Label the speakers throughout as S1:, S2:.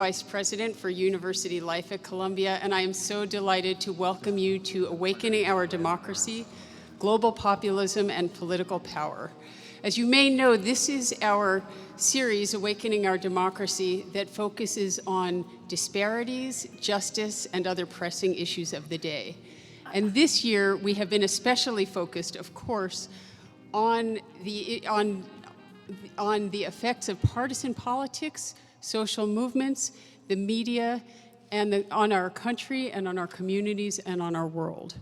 S1: Vice President for University Life at Columbia, and I am so delighted to welcome you to Awakening Our Democracy, Global Populism and Political Power. As you may know, this is our series, Awakening Our Democracy, that focuses on disparities, justice, and other pressing issues of the day. And this year, we have been especially focused, of course, on the effects of partisan politics, social movements, the media, and on our country and on our communities and on our world.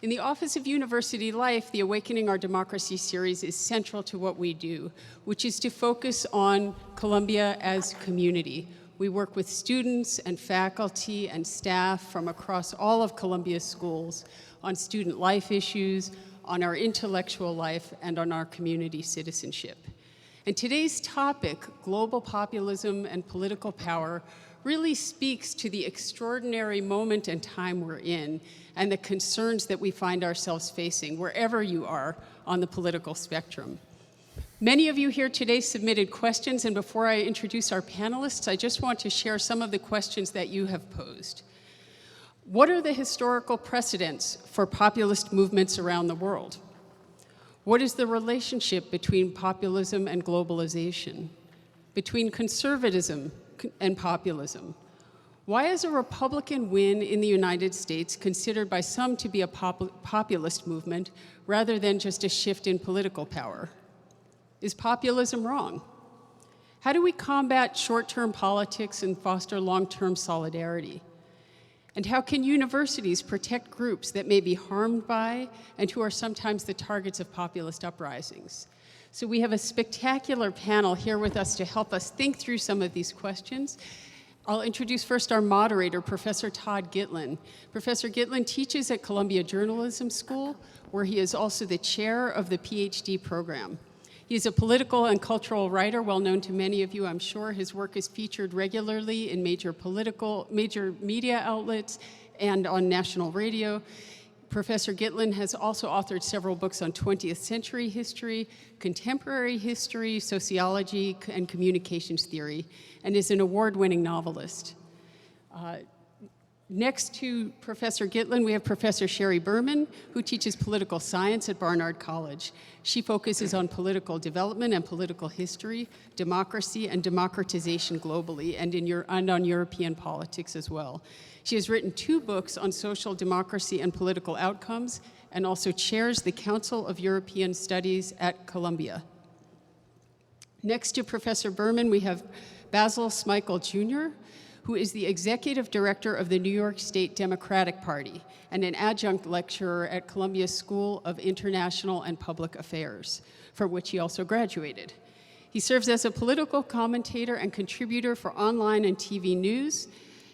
S1: In the Office of University Life, the Awakening Our Democracy series is central to what we do, which is to focus on Columbia as community. We work with students and faculty and staff from across all of Columbia's schools on student life issues, on our intellectual life, and on our community citizenship. And today's topic, global populism and political power, really speaks to the extraordinary moment and time we're in and the concerns that we find ourselves facing wherever you are on the political spectrum. Many of you here today submitted questions, and before I introduce our panelists, I just want to share some of the questions that you have posed. What are the historical precedents for populist movements around the world? What is the relationship between populism and globalization? Between conservatism and populism? Why is a Republican win in the United States considered by some to be a populist movement rather than just a shift in political power? Is populism wrong? How do we combat short-term politics and foster long-term solidarity? And how can universities protect groups that may be harmed by and who are sometimes the targets of populist uprisings? So we have a spectacular panel here with us to help us think through some of these questions. I'll introduce first our moderator, Professor Todd Gitlin. Professor Gitlin teaches at Columbia Journalism School, where he is also the chair of the PhD program. He's a political and cultural writer, well known to many of you, I'm sure. His work is featured regularly in major media outlets and on national radio. Professor Gitlin has also authored several books on 20th century history, contemporary history, sociology, and communications theory, and is an award-winning novelist. Next to Professor Gitlin, we have Professor Sheri Berman, who teaches political science at Barnard College. She focuses on political development and political history, democracy, and democratization globally, and on European politics as well. She has written 2 books on social democracy and political outcomes, and also chairs the Council of European Studies at Columbia. Next to Professor Berman, we have Basil Smikle Jr., who is the executive director of the New York State Democratic Party and an adjunct lecturer at Columbia School of International and Public Affairs, for which he also graduated. He serves as a political commentator and contributor for online and TV news,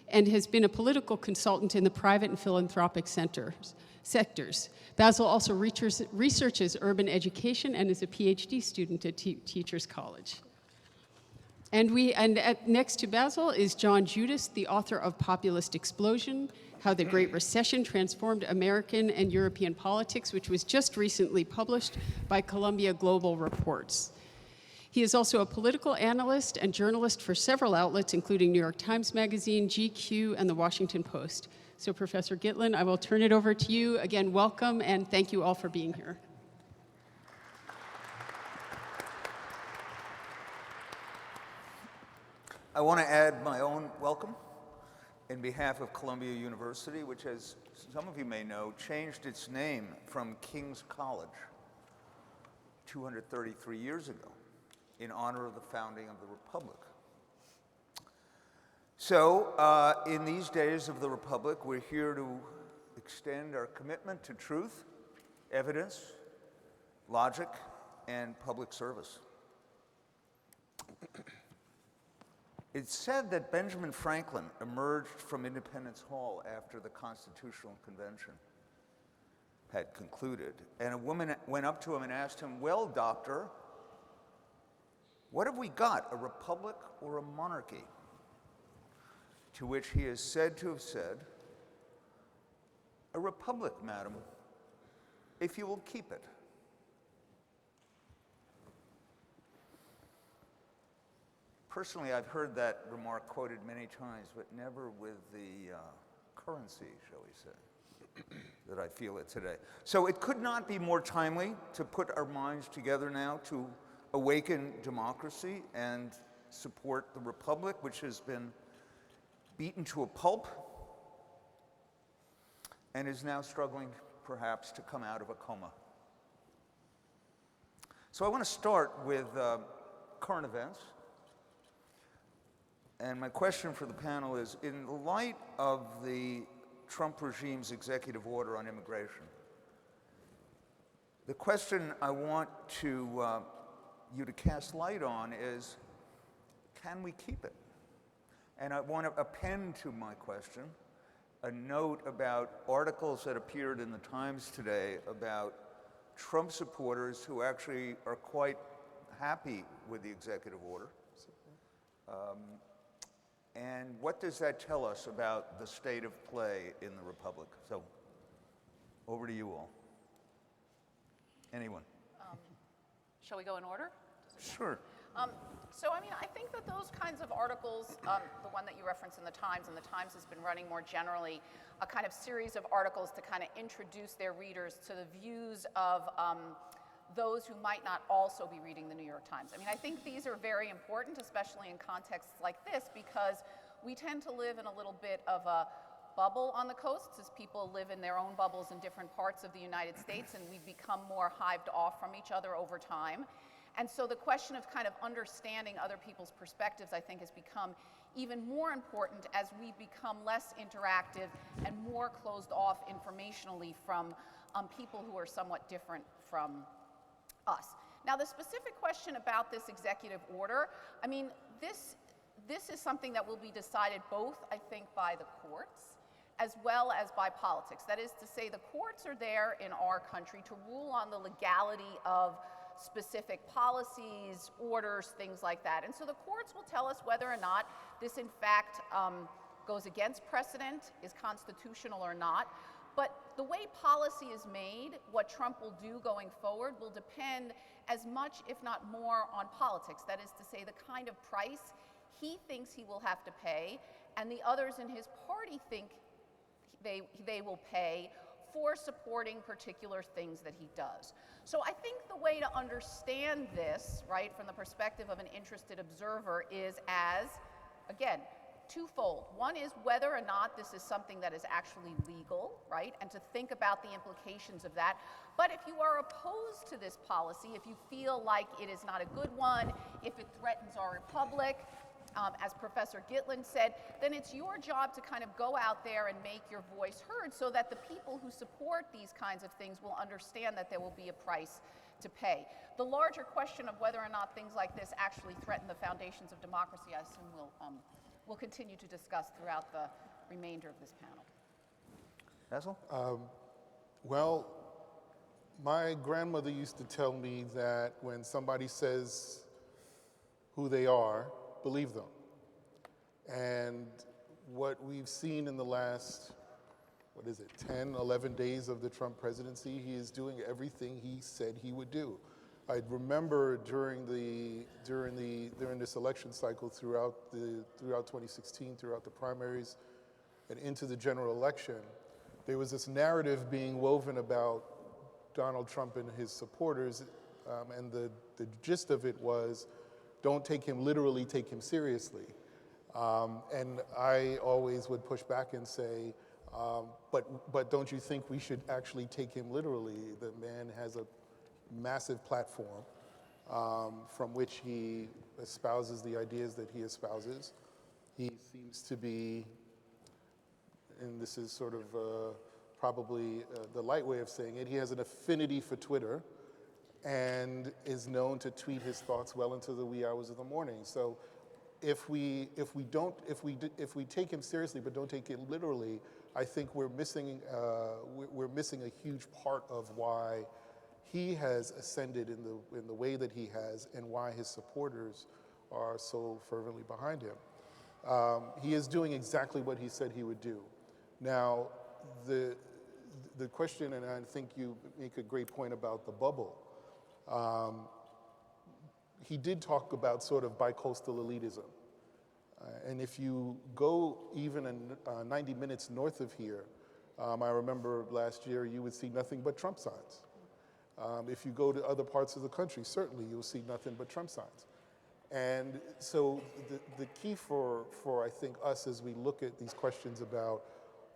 S1: and has been a political consultant in the private and philanthropic sectors. Basil also researches urban education and is a PhD student at Teachers College. Next to Basil is John Judis, the author of Populist Explosion, How the Great Recession Transformed American and European Politics, which was just recently published by Columbia Global Reports. He is also a political analyst and journalist for several outlets, including New York Times Magazine, GQ, and the Washington Post. So Professor Gitlin, I will turn it over to you. Again, welcome, and thank you all for being here.
S2: I want to add my own welcome in behalf of Columbia University, which, as some of you may know, changed its name from King's College 233 years ago in honor of the founding of the Republic. So, in these days of the Republic, we're here to extend our commitment to truth, evidence, logic, and public service. It's said that Benjamin Franklin emerged from Independence Hall after the Constitutional Convention had concluded, and a woman went up to him and asked him, "Well, doctor, what have we got, a republic or a monarchy?" To which he is said to have said, "A republic, madam, if you will keep it." Personally, I've heard that remark quoted many times, but never with the currency, shall we say, that I feel it today. So it could not be more timely to put our minds together now to awaken democracy and support the republic, which has been beaten to a pulp and is now struggling perhaps to come out of a coma. So I want to start with current events. And my question for the panel is, in light of the Trump regime's executive order on immigration, the question I want you to cast light on is, can we keep it? And I want to append to my question a note about articles that appeared in the Times today about Trump supporters who actually are quite happy with the executive order. And what does that tell us about the state of play in the Republic? So, over to you all. Anyone?
S3: Shall we go in order?
S2: Sure.
S3: So, I mean, I think that those kinds of articles, the one that you referenced in the Times, and the Times has been running more generally a kind of series of articles to kind of introduce their readers to the views of those who might not also be reading the New York Times. I mean, I think these are very important, especially in contexts like this, because we tend to live in a little bit of a bubble on the coasts as people live in their own bubbles in different parts of the United States, and we've become more hived off from each other over time. And so the question of kind of understanding other people's perspectives, I think, has become even more important as we become less interactive and more closed off informationally from people who are somewhat different from us. Now, the specific question about this executive order, I mean, this is something that will be decided both, I think, by the courts as well as by politics. That is to say, the courts are there in our country to rule on the legality of specific policies, orders, things like that. And so the courts will tell us whether or not this, in fact, goes against precedent, is constitutional or not. But the way policy is made, what Trump will do going forward, will depend as much, if not more, on politics. That is to say, the kind of price he thinks he will have to pay, and the others in his party think they will pay for supporting particular things that he does. So I think the way to understand this, right, from the perspective of an interested observer is as, again, twofold. One is whether or not this is something that is actually legal, right, and to think about the implications of that. But if you are opposed to this policy, if you feel like it is not a good one, if it threatens our republic, as Professor Gitlin said, then it's your job to kind of go out there and make your voice heard so that the people who support these kinds of things will understand that there will be a price to pay. The larger question of whether or not things like this actually threaten the foundations of democracy, I assume we'll continue to discuss throughout the remainder of this panel.
S2: Basil?
S4: Well, my grandmother used to tell me that when somebody says who they are, believe them. And what we've seen in the last, 10, 11 days of the Trump presidency, he is doing everything he said he would do. I remember during this election cycle, throughout 2016, throughout the primaries, and into the general election, there was this narrative being woven about Donald Trump and his supporters, and the gist of it was, don't take him literally, take him seriously. And I always would push back and say, but don't you think we should actually take him literally? The man has a massive platform from which he espouses the ideas that he espouses. He seems to be, and this is sort of probably the light way of saying it, he has an affinity for Twitter and is known to tweet his thoughts well into the wee hours of the morning. So if we take him seriously but don't take it literally, I think we're missing a huge part of why he has ascended in the way that he has and why his supporters are so fervently behind him. He is doing exactly what he said he would do. Now, the question, and I think you make a great point about the bubble. he did talk about sort of bicoastal elitism. And if you go even 90 minutes north of here, I remember last year you would see nothing but Trump signs. If you go to other parts of the country, certainly you'll see nothing but Trump signs. And so the key for I think us as we look at these questions about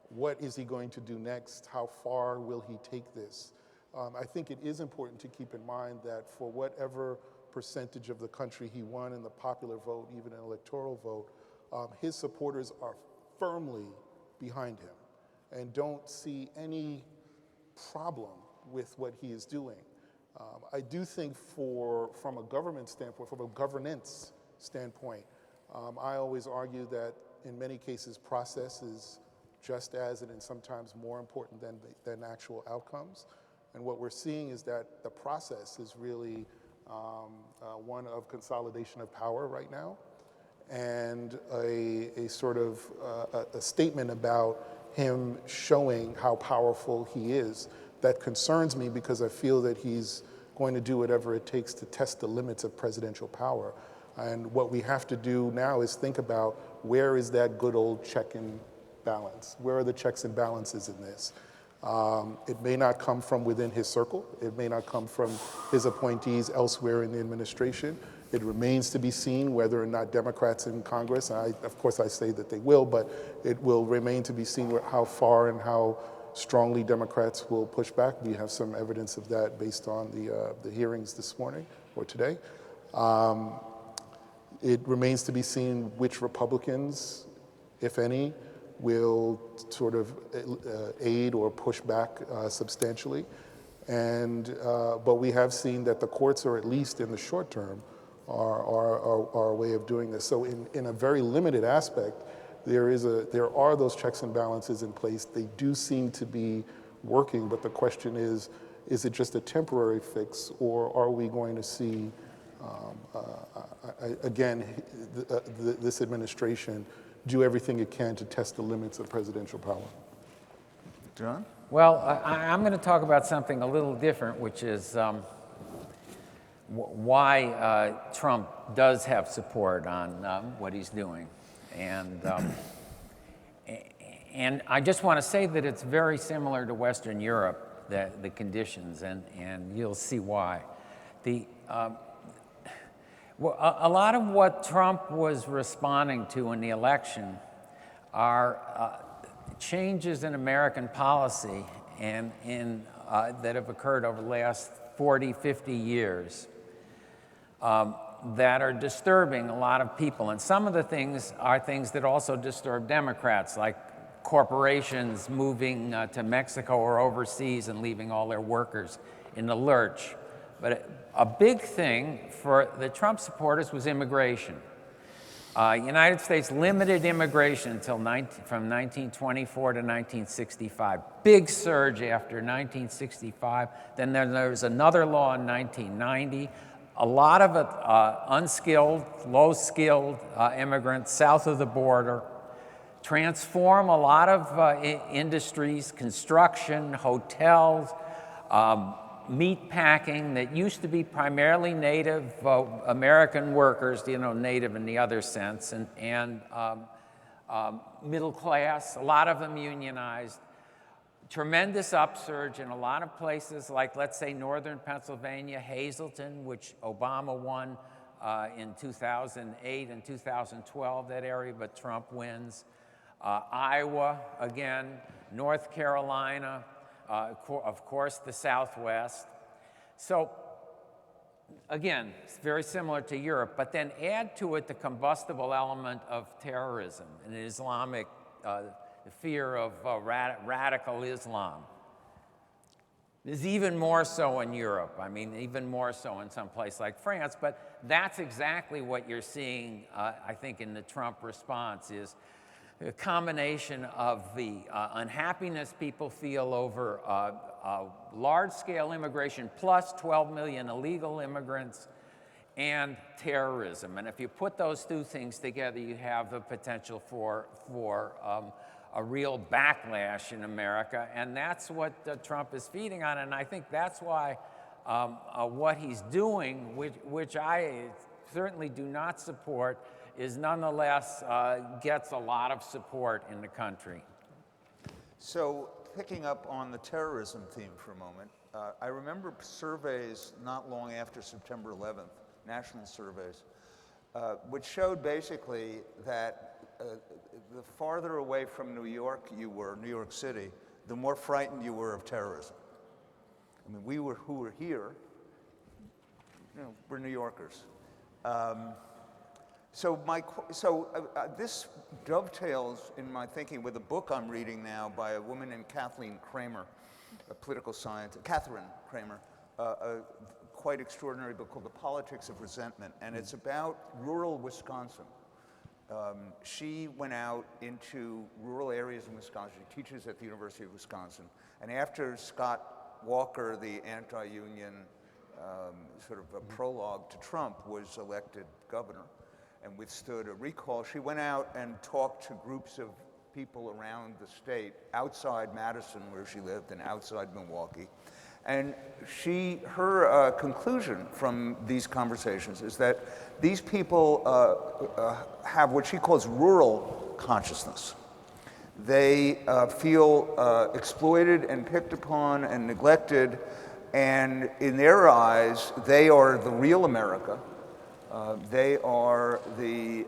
S4: what is he going to do next, how far will he take this, I think it is important to keep in mind that for whatever percentage of the country he won in the popular vote, even an electoral vote, his supporters are firmly behind him and don't see any problem with what he is doing. I do think from a government standpoint, from a governance standpoint, I always argue that in many cases process is just as and sometimes more important than actual outcomes. And what we're seeing is that the process is really one of consolidation of power right now, and a sort of a statement about him showing how powerful he is that concerns me, because I feel that he's going to do whatever it takes to test the limits of presidential power. And what we have to do now is think about where is that good old check and balance? Where are the checks and balances in this? It may not come from within his circle. It may not come from his appointees elsewhere in the administration. It remains to be seen whether or not Democrats in Congress, and of course I say that they will, but it will remain to be seen how far and how strongly Democrats will push back. We have some evidence of that based on the hearings this morning or today. It remains to be seen which Republicans, if any, will sort of aid or push back substantially. But we have seen that the courts are, at least in the short term, are a way of doing this. So in a very limited aspect, there are those checks and balances in place. They do seem to be working, but the question is it just a temporary fix, or are we going to see, again, this administration do everything it can to test the limits of presidential power?
S2: John?
S5: Well, I'm going to talk about something a little different, which is why Trump does have support on what he's doing. And I just want to say that it's very similar to Western Europe, the conditions, and you'll see why. A lot of what Trump was responding to in the election are changes in American policy and that have occurred over the last 40, 50 years that are disturbing a lot of people. And some of the things are things that also disturb Democrats, like corporations moving to Mexico or overseas and leaving all their workers in the lurch. But a big thing for the Trump supporters was immigration. United States limited immigration from 1924 to 1965. Big surge after 1965. Then there was another law in 1990. A lot of it unskilled, low-skilled immigrants south of the border. Transform a lot of industries, construction, hotels, meat packing that used to be primarily Native American workers, Native in the other sense, and middle class, a lot of them unionized. Tremendous upsurge in a lot of places, like, let's say, northern Pennsylvania, Hazleton, which Obama won in 2008 and 2012, that area, but Trump wins. Iowa, again, North Carolina, of course, the Southwest. So, again, it's very similar to Europe, but then add to it the combustible element of terrorism and Islamic, the fear of radical Islam. There's even more so in Europe. I mean, even more so in some place like France, but that's exactly what you're seeing, I think, in the Trump response is a combination of the unhappiness people feel over large-scale immigration plus 12 million illegal immigrants and terrorism. And if you put those two things together, you have the potential for a real backlash in America, and that's what Trump is feeding on. And I think that's why what he's doing, which I certainly do not support, is nonetheless gets a lot of support in the country.
S2: So picking up on the terrorism theme for a moment, I remember surveys not long after September 11th, national surveys, which showed basically that the farther away from New York you were, New York City, the more frightened you were of terrorism. I mean, who were here, we're New Yorkers. This dovetails in my thinking with a book I'm reading now by a woman named Catherine Kramer, a political scientist, Catherine Kramer, a quite extraordinary book called The Politics of Resentment, and it's about rural Wisconsin. She went out into rural areas in Wisconsin. She teaches at the University of Wisconsin. And after Scott Walker, the anti-union sort of a prologue to Trump, was elected governor and withstood a recall, she went out and talked to groups of people around the state, outside Madison, where she lived, and outside Milwaukee. And her conclusion from these conversations is that these people have what she calls rural consciousness. They feel exploited and picked upon and neglected, and in their eyes, they are the real America. They are the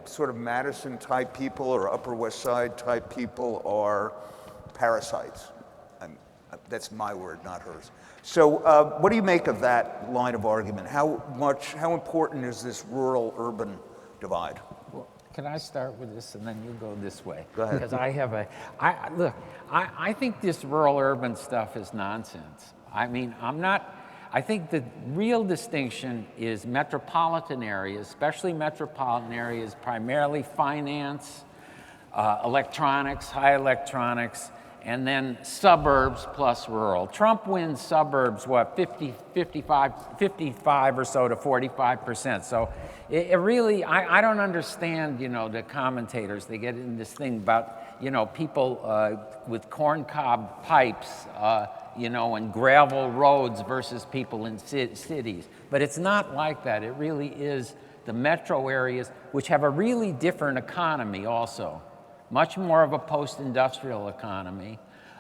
S2: sort of Madison type people or Upper West Side type people are parasites. That's my word, not hers. So what do you make of that line of argument? How important is this rural-urban divide?
S5: Well, can I start with this and then you go this way?
S2: Go ahead.
S5: Because I think this rural-urban stuff is nonsense. I mean, I think the real distinction is metropolitan areas, especially metropolitan areas, primarily finance, electronics, high electronics, and then suburbs plus rural. Trump wins suburbs, 55 or so to 45%. So it really, I don't understand, the commentators. They get in this thing about, people with corncob pipes, and gravel roads versus people in cities. But it's not like that. It really is the metro areas, which have a really different economy also. Much more of a post-industrial economy.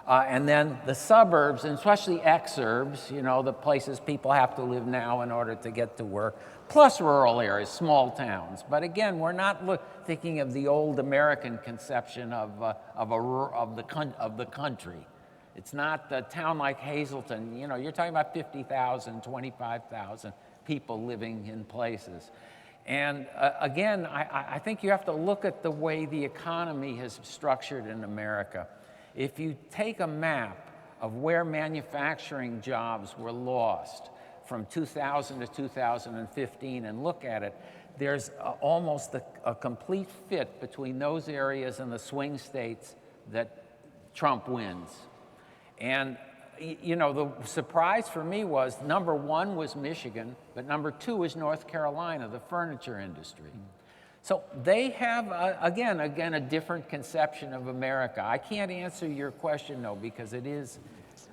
S5: And then the suburbs, and especially exurbs, the places people have to live now in order to get to work, plus rural areas, small towns. But again, we're not thinking of the old American conception of the country. It's not a town like Hazleton. You're talking about 50,000, 25,000 people living in places. And again, I think you have to look at the way the economy is structured in America. If you take a map of where manufacturing jobs were lost from 2000 to 2015 and look at it, there's almost a complete fit between those areas and the swing states that Trump wins. And the surprise for me was number one was Michigan, but number two is North Carolina, the furniture industry. So they have, again, a different conception of America. I can't answer your question, though, because it is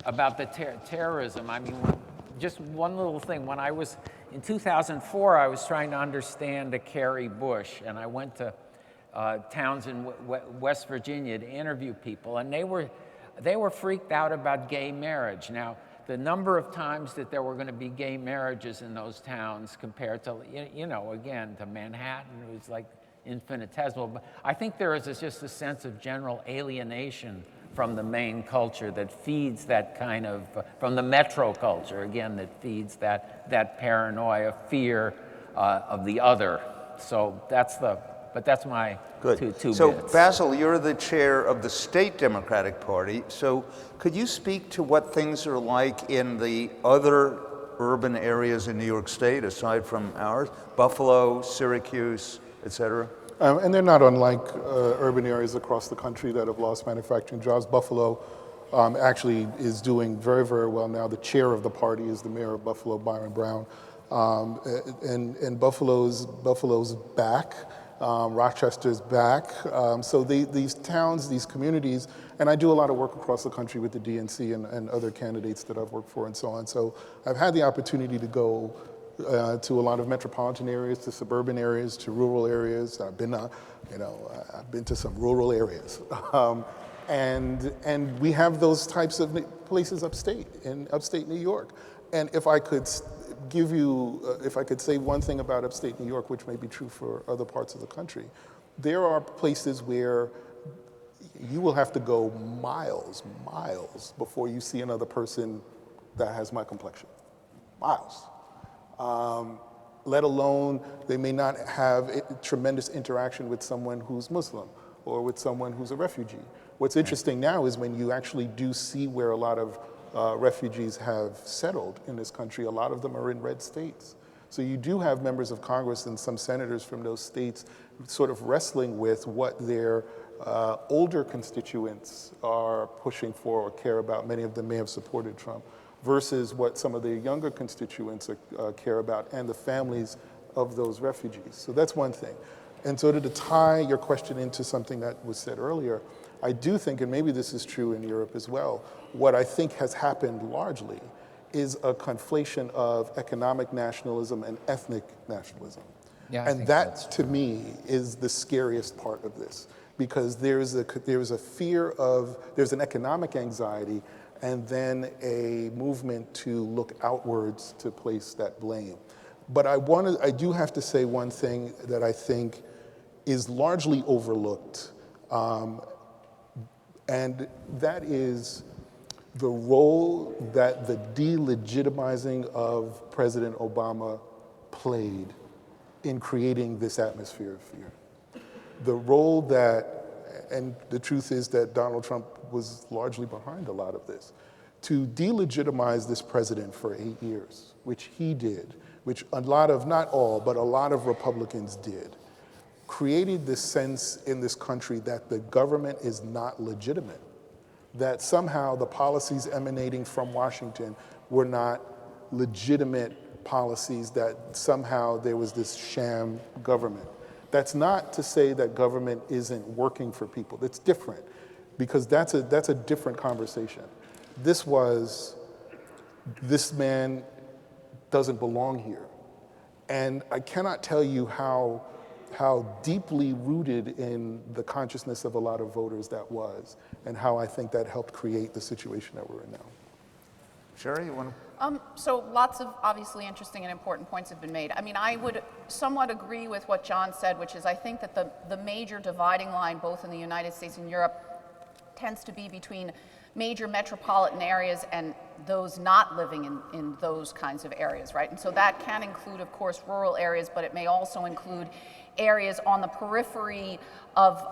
S5: about the terrorism. I mean, just one little thing. When I was, in 2004, I was trying to understand the Kerry Bush, and I went to towns in West Virginia to interview people, and they were freaked out about gay marriage. Now, the number of times that there were going to be gay marriages in those towns compared to, again, to Manhattan, it was like infinitesimal. But I think there is just a sense of general alienation from the main culture that feeds that kind of, from the metro culture, again, that feeds that paranoia, fear of the other. So that's my two bits.
S2: So, Basil, you're the chair of the state Democratic Party. So, could you speak to what things are like in the other urban areas in New York State, aside from ours? Buffalo, Syracuse, et cetera?
S4: And they're not unlike urban areas across the country that have lost manufacturing jobs. Buffalo actually is doing very, very well now. The chair of the party is the mayor of Buffalo, Byron Brown. And Buffalo's back. Rochester's back. So these towns, these communities, and I do a lot of work across the country with the DNC and other candidates that I've worked for and so on. So I've had the opportunity to go to a lot of metropolitan areas, to suburban areas, to rural areas. I've been, I've been to some rural areas. And we have those types of places in upstate New York. And if I could give you, if I could say one thing about upstate New York, which may be true for other parts of the country, there are places where you will have to go miles before you see another person that has my complexion. Miles. Let alone they may not have tremendous interaction with someone who's Muslim or with someone who's a refugee. What's interesting now is when you actually do see where a lot of refugees have settled in this country, a lot of them are in red states. So you do have members of Congress and some senators from those states sort of wrestling with what their older constituents are pushing for or care about. Many of them may have supported Trump, versus what some of their younger constituents care about and the families of those refugees. So that's one thing. And so to tie your question into something that was said earlier, I do think, and maybe this is true in Europe as well, what I think has happened largely is a conflation of economic nationalism and ethnic nationalism.
S5: Yeah,
S4: and that, to me, is the scariest part of this, because there's a fear of, there's an economic anxiety and then a movement to look outwards to place that blame. But I do have to say one thing that I think is largely overlooked, and that is the role that the delegitimizing of President Obama played in creating this atmosphere of fear. The role that, and the truth is that Donald Trump was largely behind a lot of this, to delegitimize this president for 8 years, which he did, which a lot of, not all, but a lot of Republicans did, created this sense in this country that the government is not legitimate, that somehow the policies emanating from Washington were not legitimate policies, that somehow there was this sham government. That's not to say that government isn't working for people. That's different, because that's a different conversation. This man doesn't belong here. And I cannot tell you how deeply rooted in the consciousness of a lot of voters that was, and how I think that helped create the situation that we're in now.
S2: Sheri, you want to?
S3: So lots of obviously interesting and important points have been made. I mean, I would somewhat agree with what John said, which is I think that the major dividing line both in the United States and Europe tends to be between major metropolitan areas and those not living in those kinds of areas, right? And so that can include, of course, rural areas, but it may also include areas on the periphery of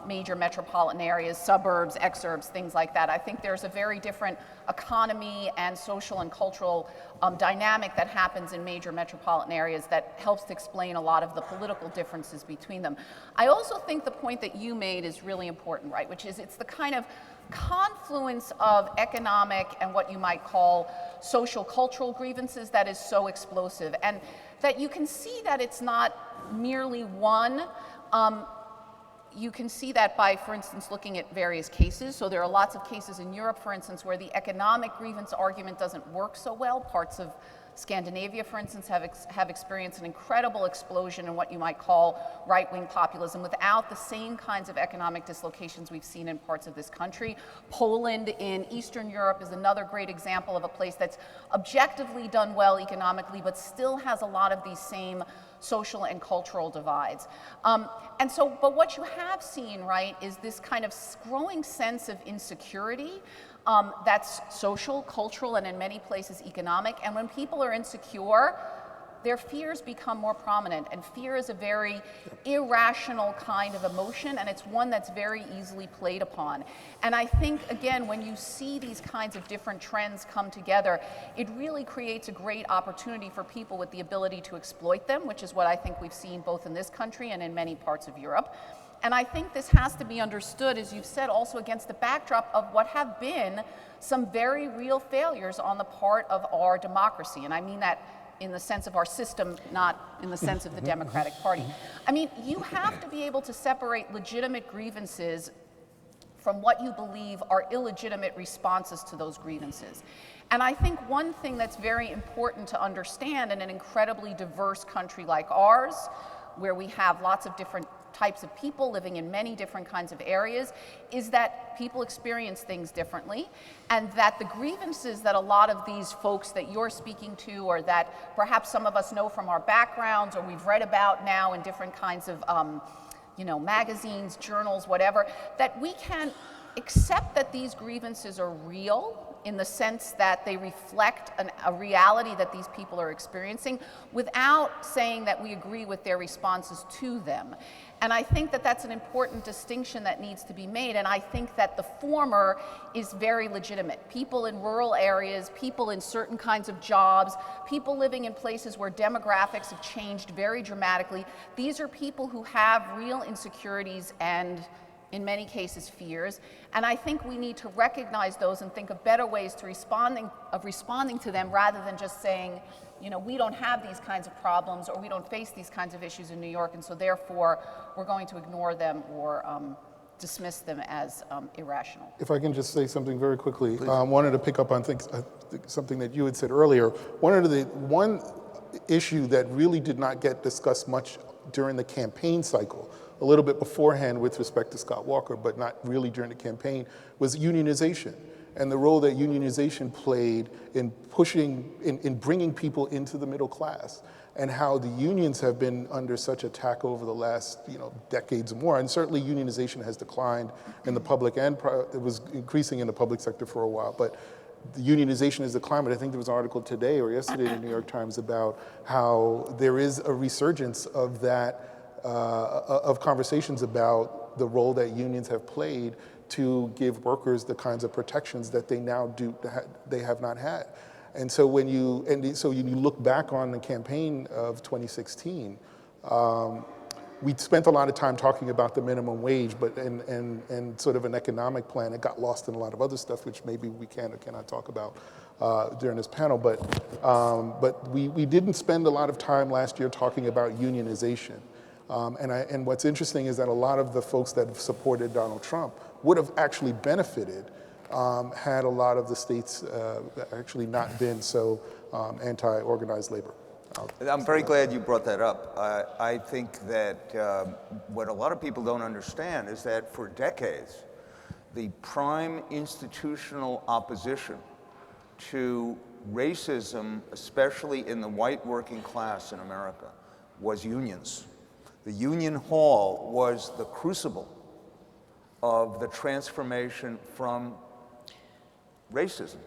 S3: major metropolitan areas, suburbs, exurbs, things like that. I think there's a very different economy and social and cultural dynamic that happens in major metropolitan areas that helps to explain a lot of the political differences between them. I also think the point that you made is really important, right? Which is it's the kind of confluence of economic and what you might call social cultural grievances that is so explosive, and that you can see that it's not merely one. You can see that by, for instance, looking at various cases. So there are lots of cases in Europe, for instance, where the economic grievance argument doesn't work so well. Parts of Scandinavia, for instance, have experienced an incredible explosion in what you might call right-wing populism without the same kinds of economic dislocations we've seen in parts of this country. Poland in Eastern Europe is another great example of a place that's objectively done well economically, but still has a lot of these same social and cultural divides. But what you have seen, right, is this kind of growing sense of insecurity that's social, cultural, and in many places economic. And when people are insecure, their fears become more prominent. And fear is a very irrational kind of emotion, and it's one that's very easily played upon. And I think, again, when you see these kinds of different trends come together, it really creates a great opportunity for people with the ability to exploit them, which is what I think we've seen both in this country and in many parts of Europe. And I think this has to be understood, as you've said, also against the backdrop of what have been some very real failures on the part of our democracy. And I mean that in the sense of our system, not in the sense of the Democratic Party. I mean, you have to be able to separate legitimate grievances from what you believe are illegitimate responses to those grievances. And I think one thing that's very important to understand in an incredibly diverse country like ours, where we have lots of different types of people living in many different kinds of areas, is that people experience things differently, and that the grievances that a lot of these folks that you're speaking to, or that perhaps some of us know from our backgrounds, or we've read about now in different kinds of magazines, journals, whatever, that we can accept that these grievances are real in the sense that they reflect a reality that these people are experiencing, without saying that we agree with their responses to them. And I think that that's an important distinction that needs to be made, and I think that the former is very legitimate. People in rural areas, people in certain kinds of jobs, people living in places where demographics have changed very dramatically, these are people who have real insecurities and, in many cases, fears. And I think we need to recognize those and think of better ways to responding to them, rather than just saying, we don't have these kinds of problems, or we don't face these kinds of issues in New York, and so therefore we're going to ignore them or dismiss them as irrational.
S4: If I can just say something very quickly, I wanted to pick up on something that you had said earlier. One issue that really did not get discussed much during the campaign cycle, a little bit beforehand with respect to Scott Walker, but not really during the campaign, was unionization, and the role that unionization played in bringing people into the middle class, and how the unions have been under such attack over the last decades or more. And certainly unionization has declined in the public, and it was increasing in the public sector for a while, but the unionization has declined. But I think there was an article today or yesterday in the New York Times about how there is a resurgence of that, of conversations about the role that unions have played to give workers the kinds of protections that they have not had. And so when you look back on the campaign of 2016, we spent a lot of time talking about the minimum wage, but and sort of an economic plan. It got lost in a lot of other stuff, which maybe we can or cannot talk about during this panel. But we didn't spend a lot of time last year talking about unionization. And what's interesting is that a lot of the folks that have supported Donald Trump would have actually benefited had a lot of the states actually not been so anti-organized labor.
S2: I'm very glad you brought that up. I think that what a lot of people don't understand is that for decades, the prime institutional opposition to racism, especially in the white working class in America, was unions. The union hall was the crucible of the transformation from racism.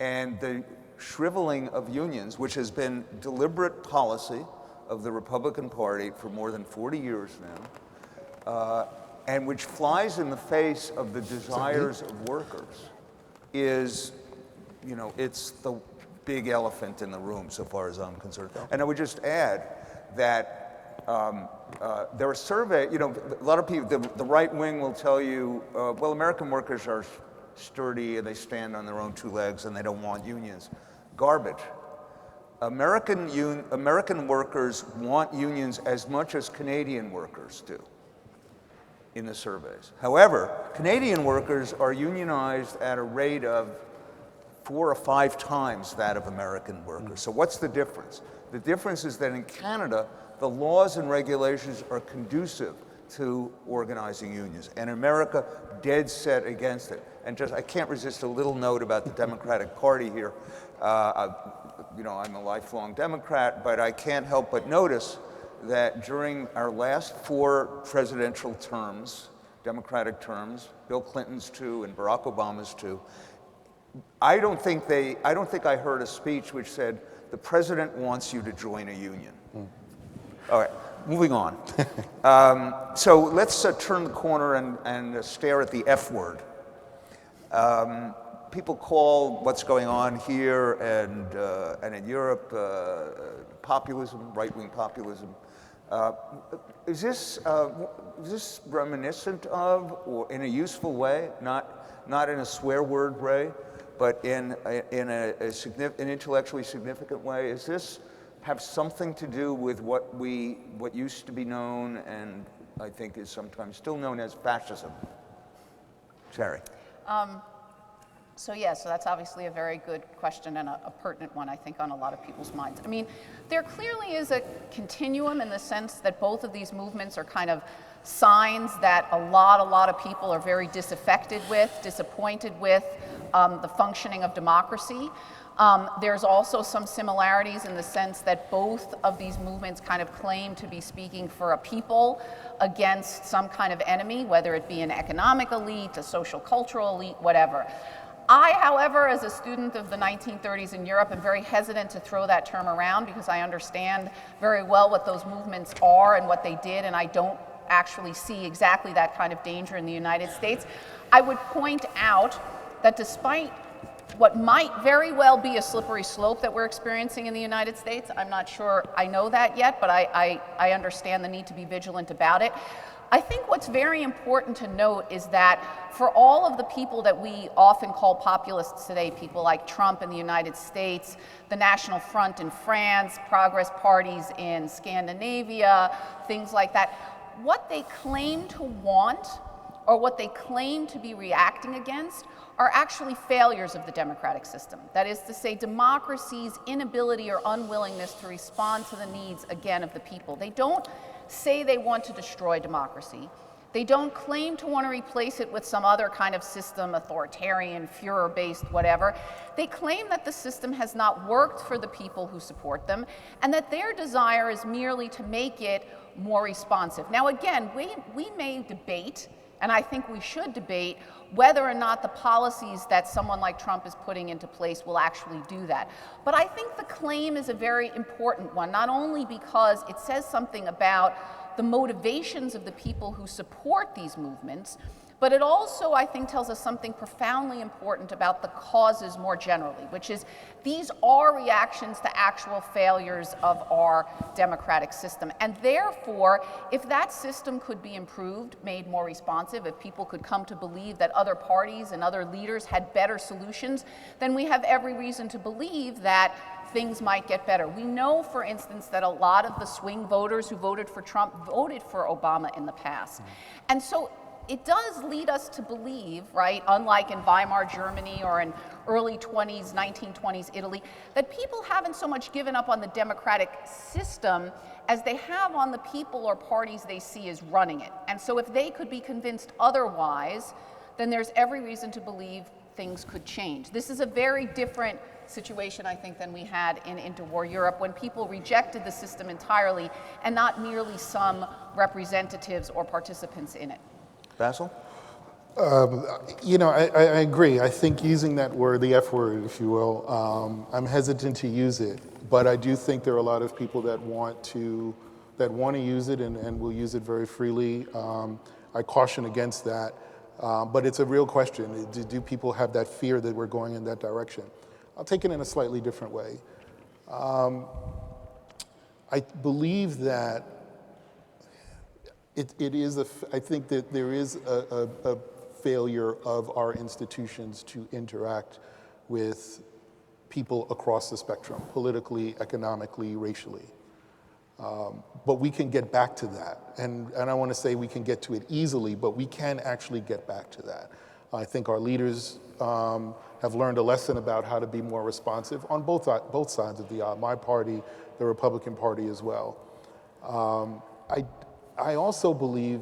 S2: And the shriveling of unions, which has been deliberate policy of the Republican Party for more than 40 years now, and which flies in the face of the desires of workers, is, it's the big elephant in the room so far as I'm concerned. And I would just add that there are surveys, a lot of people, the right wing will tell you, well, American workers are sturdy and they stand on their own two legs and they don't want unions. Garbage. American workers want unions as much as Canadian workers do in the surveys. However, Canadian workers are unionized at a rate of 4 or 5 times that of American workers. So what's the difference? The difference is that in Canada, the laws and regulations are conducive to organizing unions, and America dead set against it. And I can't resist a little note about the Democratic Party here. I'm a lifelong Democrat, but I can't help but notice that during our last 4 presidential terms, Democratic terms, Bill Clinton's 2 and Barack Obama's 2, I don't think I heard a speech which said, the president wants you to join a union. All right, moving on. So let's turn the corner and stare at the F word. People call what's going on here and in Europe populism, right-wing populism. Is this reminiscent of, or in a useful way, not in a swear word way, but in an intellectually significant way? Is this have something to do with what used to be known and I think is sometimes still known as fascism? Sheri.
S3: So that's obviously a very good question and a pertinent one, I think, on a lot of people's minds. I mean, there clearly is a continuum in the sense that both of these movements are kind of signs that a lot of people are very disaffected with, disappointed with the functioning of democracy. There's also some similarities in the sense that both of these movements kind of claim to be speaking for a people against some kind of enemy, whether it be an economic elite, a social cultural elite, whatever. I, however, as a student of the 1930s in Europe, am very hesitant to throw that term around because I understand very well what those movements are and what they did, and I don't actually see exactly that kind of danger in the United States. I would point out that despite what might very well be a slippery slope that we're experiencing in the United States, I'm not sure I know that yet, but I understand the need to be vigilant about it. I think what's very important to note is that for all of the people that we often call populists today, people like Trump in the United States, the National Front in France, progress parties in Scandinavia, things like that, what they claim to want or what they claim to be reacting against are actually failures of the democratic system. That is to say, democracy's inability or unwillingness to respond to the needs, again, of the people. They don't say they want to destroy democracy. They don't claim to want to replace it with some other kind of system, authoritarian, Führer-based, whatever. They claim that the system has not worked for the people who support them, and that their desire is merely to make it more responsive. Now, again, we may debate, and I think we should debate, whether or not the policies that someone like Trump is putting into place will actually do that. But I think the claim is a very important one, not only because it says something about the motivations of the people who support these movements, but it also, I think, tells us something profoundly important about the causes more generally, which is these are reactions to actual failures of our democratic system. And therefore, if that system could be improved, made more responsive, if people could come to believe that other parties and other leaders had better solutions, then we have every reason to believe that things might get better. We know, for instance, that a lot of the swing voters who voted for Trump voted for Obama in the past. And so it does lead us to believe, right, unlike in Weimar Germany or in early 1920s Italy, that people haven't so much given up on the democratic system as they have on the people or parties they see as running it. And so if they could be convinced otherwise, then there's every reason to believe things could change. This is a very different situation, I think, than we had in interwar Europe, when people rejected the system entirely and not merely some representatives or participants in it.
S2: Basil?
S4: I agree. I think using that word, the F word, if you will, I'm hesitant to use it, but I do think there are a lot of people that want to use it and will use it very freely. I caution against that, but it's a real question. Do people have that fear that we're going in that direction? I'll take it in a slightly different way. I believe that I think that there is a failure of our institutions to interact with people across the spectrum, politically, economically, racially. But we can get back to that. And I want to say we can get to it easily, but we can actually get back to that. I think our leaders have learned a lesson about how to be more responsive on both sides of the aisle, my party, the Republican Party as well. I also believe,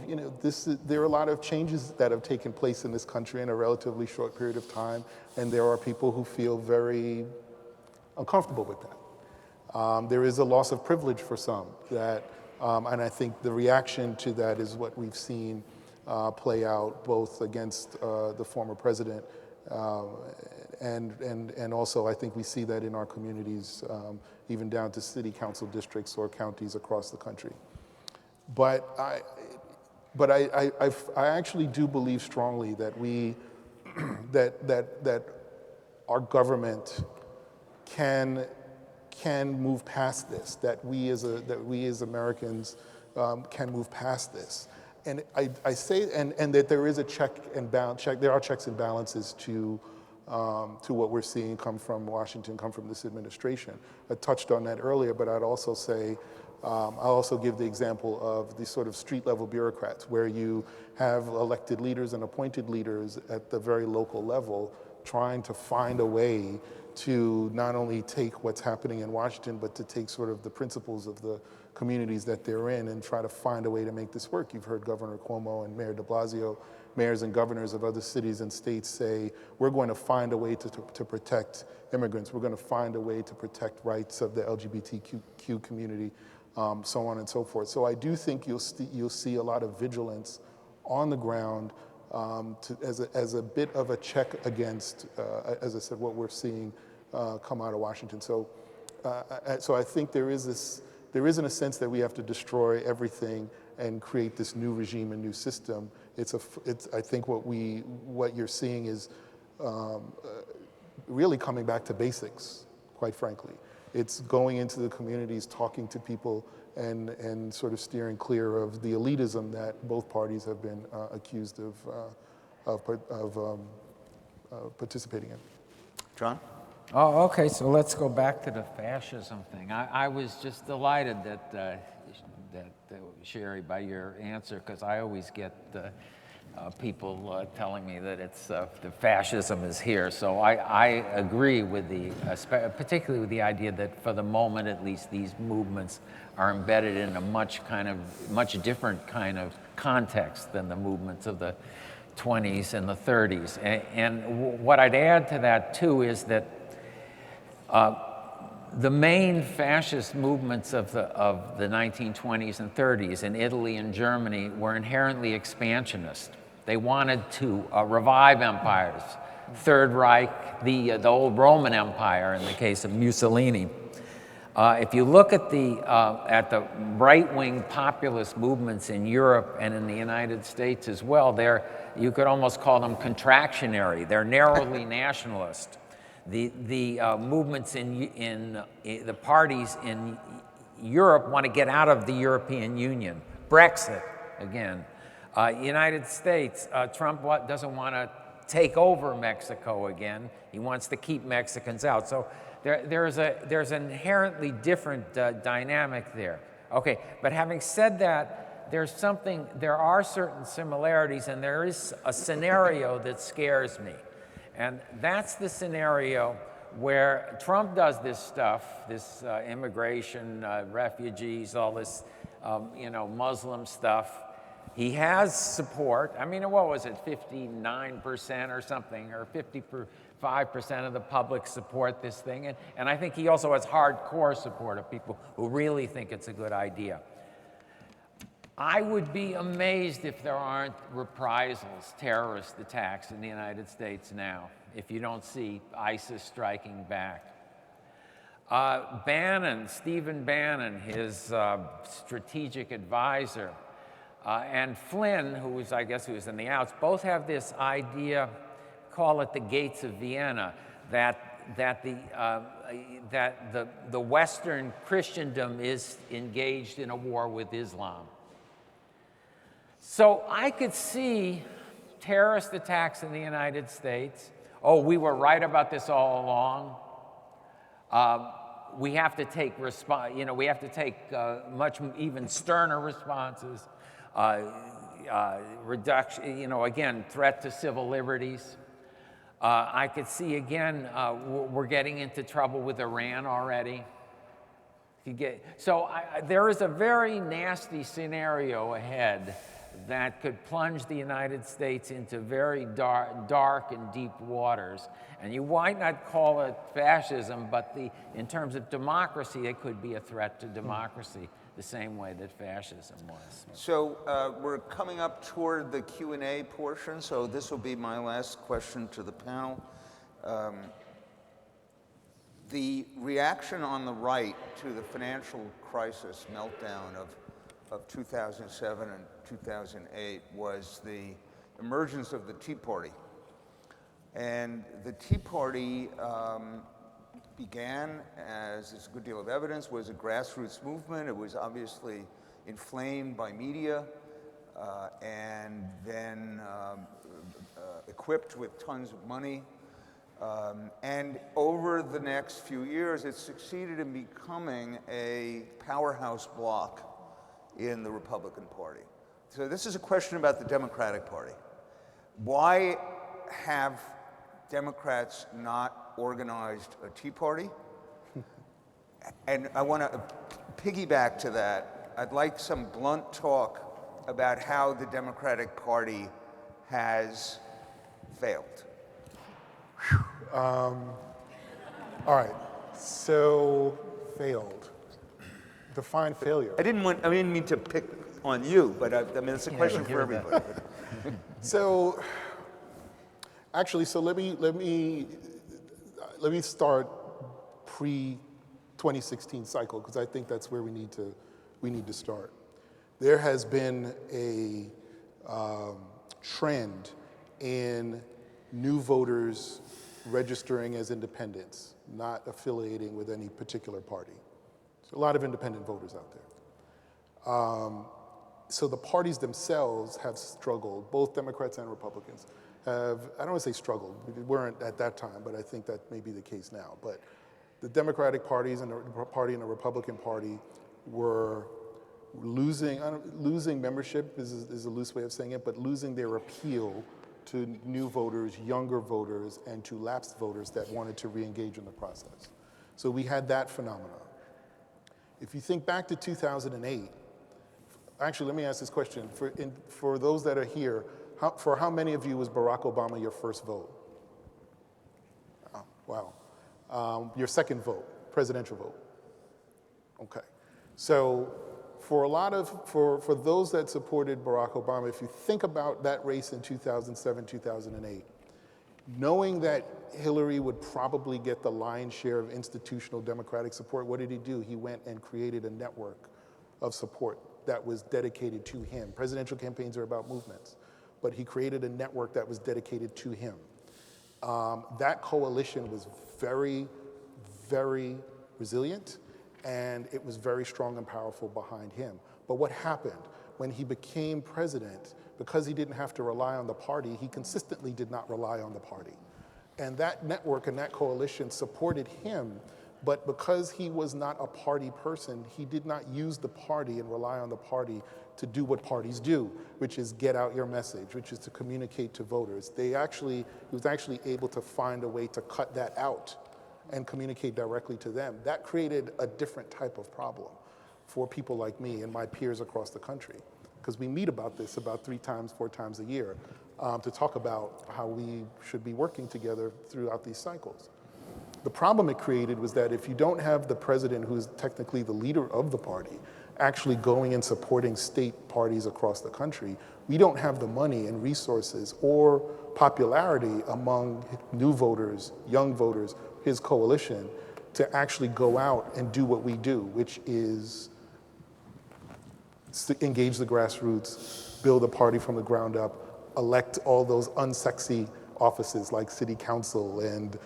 S4: there are a lot of changes that have taken place in this country in a relatively short period of time, and there are people who feel very uncomfortable with that. There is a loss of privilege for some, and I think the reaction to that is what we've seen play out both against the former president, and also I think we see that in our communities, even down to city council districts or counties across the country. But I actually do believe strongly that that our government can move past this. That we as Americans can move past this. And I say and that there is a check and balance. There are checks and balances to to what we're seeing come from Washington, come from this administration. I touched on that earlier, but I'd also say, I'll also give the example of the sort of street-level bureaucrats, where you have elected leaders and appointed leaders at the very local level trying to find a way to not only take what's happening in Washington, but to take sort of the principles of the communities that they're in and try to find a way to make this work. You've heard Governor Cuomo and Mayor de Blasio, mayors and governors of other cities and states say, we're going to find a way to protect immigrants. We're going to find a way to protect rights of the LGBTQ community, so on and so forth. So I do think you'll see a lot of vigilance on the ground as a bit of a check against, as I said, what we're seeing come out of Washington. So I think there isn't a sense that we have to destroy everything and create this new regime and new system. I think what you're seeing is really coming back to basics, quite frankly. It's going into the communities, talking to people, and sort of steering clear of the elitism that both parties have been accused of participating in.
S2: John?
S5: Oh, okay, so let's go back to the fascism thing. I was just delighted that Sheri, by your answer, because I always get people telling me that it's the fascism is here. So I agree with particularly with the idea that for the moment, at least, these movements are embedded in a much different kind of context than the movements of the 20s and the 30s. And what I'd add to that too is that the main fascist movements of the 1920s and 30s in Italy and Germany were inherently expansionist. They wanted to revive empires. Third Reich, the old Roman Empire in the case of Mussolini. If you look at the right-wing populist movements in Europe and in the United States as well, you could almost call them contractionary. They're narrowly nationalist. The movements in the parties in Europe want to get out of the European Union. Brexit, again. United States, Trump doesn't want to take over Mexico again. He wants to keep Mexicans out. So there's an inherently different dynamic there. Okay, but having said that, there are certain similarities, and there is a scenario that scares me. And that's the scenario where Trump does this stuff, this immigration, refugees, all this, Muslim stuff. He has support. I mean, what was it, 59% or something, or 55% of the public support this thing. And I think he also has hardcore support of people who really think it's a good idea. I would be amazed if there aren't reprisals, terrorist attacks in the United States now, if you don't see ISIS striking back. Stephen Bannon, his strategic advisor, and Flynn, who was in the outs, both have this idea, call it the Gates of Vienna, that the Western Christendom is engaged in a war with Islam. So I could see terrorist attacks in the United States. Oh, we were right about this all along. We have to take much even sterner responses. Reduction, again, threat to civil liberties. I could see again, we're getting into trouble with Iran already. There is a very nasty scenario ahead that could plunge the United States into very dark and deep waters. And you might not call it fascism, but in terms of democracy, it could be a threat to democracy, the same way that fascism was.
S2: So we're coming up toward the Q&A portion, so this will be my last question to the panel. The reaction on the right to the financial crisis meltdown of 2007 and 2008 was the emergence of the Tea Party. And the Tea Party began, as there's a good deal of evidence, was a grassroots movement. It was obviously inflamed by media and then equipped with tons of money And over the next few years, it succeeded in becoming a powerhouse bloc in the Republican Party. So this is a question about the Democratic Party. Why have Democrats not organized a Tea Party? And I want to piggyback to that. I'd like some blunt talk about how the Democratic Party has failed.
S4: All right, so failed. Define failure.
S2: I didn't mean to pick on you, but I mean, it's a question for everybody.
S4: So, actually, so let me start pre-2016 cycle, because I think that's where we need to start. There has been a trend in new voters registering as independents, not affiliating with any particular party. So a lot of independent voters out there. So the parties themselves have struggled, both Democrats and Republicans have, I don't want to say struggled, we weren't at that time, but I think that may be the case now. But the Democratic parties and the party and the Republican Party were losing membership is a loose way of saying it, but losing their appeal to new voters, younger voters, and to lapsed voters that wanted to re-engage in the process. So we had that phenomenon. If you think back to 2008, actually, let me ask this question. For those that are here, for how many of you was Barack Obama your first vote? Oh, wow. Your second vote, presidential vote? Okay. So for those that supported Barack Obama, if you think about that race in 2007, 2008, knowing that Hillary would probably get the lion's share of institutional Democratic support, what did he do? He went and created a network of support that was dedicated to him. Presidential campaigns are about movements, but he created a network that was dedicated to him. That coalition was very, very resilient, and it was very strong and powerful behind him. But what happened? When he became president, because he didn't have to rely on the party, he consistently did not rely on the party. And that network and that coalition supported him, but because he was not a party person, he did not use the party and rely on the party to do what parties do, which is get out your message, which is to communicate to voters. He was actually able to find a way to cut that out and communicate directly to them. That created a different type of problem for people like me and my peers across the country, because we meet about this about 3 times, 4 times a year to talk about how we should be working together throughout these cycles. The problem it created was that if you don't have the president, who's technically the leader of the party, actually going and supporting state parties across the country, we don't have the money and resources or popularity among new voters, young voters, his coalition, to actually go out and do what we do, which is engage the grassroots, build a party from the ground up, elect all those unsexy offices like city council and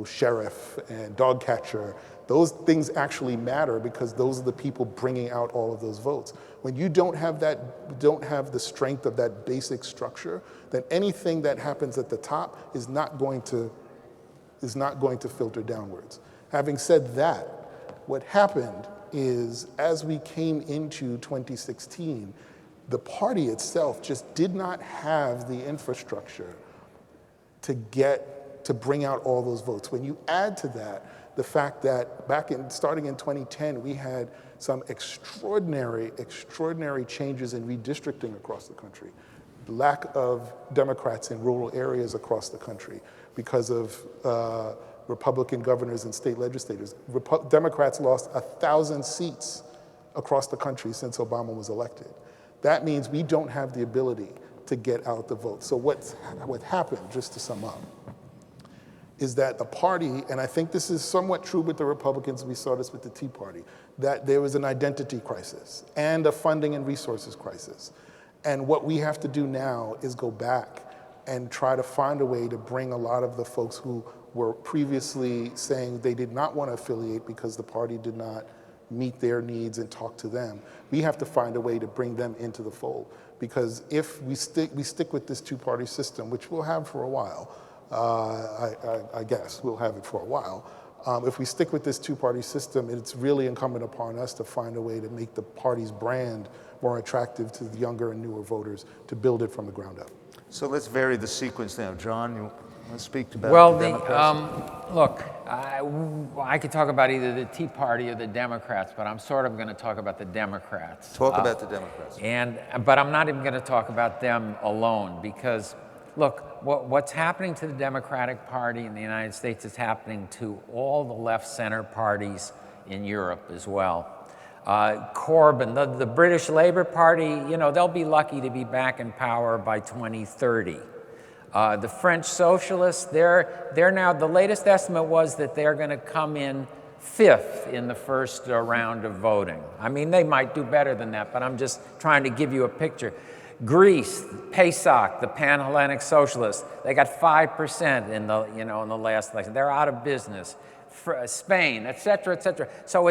S4: sheriff and dog catcher. Those things actually matter because those are the people bringing out all of those votes. When you don't have the strength of that basic structure, then anything that happens at the top is not going to filter downwards. Having said that, what happened is as we came into 2016, the party itself just did not have the infrastructure to bring out all those votes. When you add to that the fact that starting in 2010, we had some extraordinary changes in redistricting across the country, the lack of Democrats in rural areas across the country because of Republican governors and state legislators. Democrats lost 1,000 seats across the country since Obama was elected. That means we don't have the ability to get out the vote. So what happened, just to sum up, is that the party, and I think this is somewhat true with the Republicans, we saw this with the Tea Party, that there was an identity crisis and a funding and resources crisis. And what we have to do now is go back and try to find a way to bring a lot of the folks who were previously saying they did not want to affiliate because the party did not meet their needs and talk to them. We have to find a way to bring them into the fold, because if we stick with this two-party system, which we'll have for a while, I guess we'll have it for a while. If we stick with this two-party system, it's really incumbent upon us to find a way to make the party's brand more attractive to the younger and newer voters, to build it from the ground up.
S2: So let's vary the sequence now. John, you want to speak about
S5: Well,
S2: the Democrats?
S5: look, I could talk about either the Tea Party or the Democrats, but I'm sort of going to talk about the Democrats.
S2: Talk about the Democrats.
S5: But I'm not even going to talk about them alone, because, look, what's happening to the Democratic Party in the United States is happening to all the left-center parties in Europe as well. Corbyn, the British Labour Party, you know, they'll be lucky to be back in power by 2030. The French Socialists, they're now, the latest estimate was that they're going to come in 5th in the first round of voting. I mean, they might do better than that, but I'm just trying to give you a picture. Greece, PASOK, the Pan-Hellenic Socialists, they got 5% in the, in the last election. They're out of business. Spain, et cetera, et cetera. So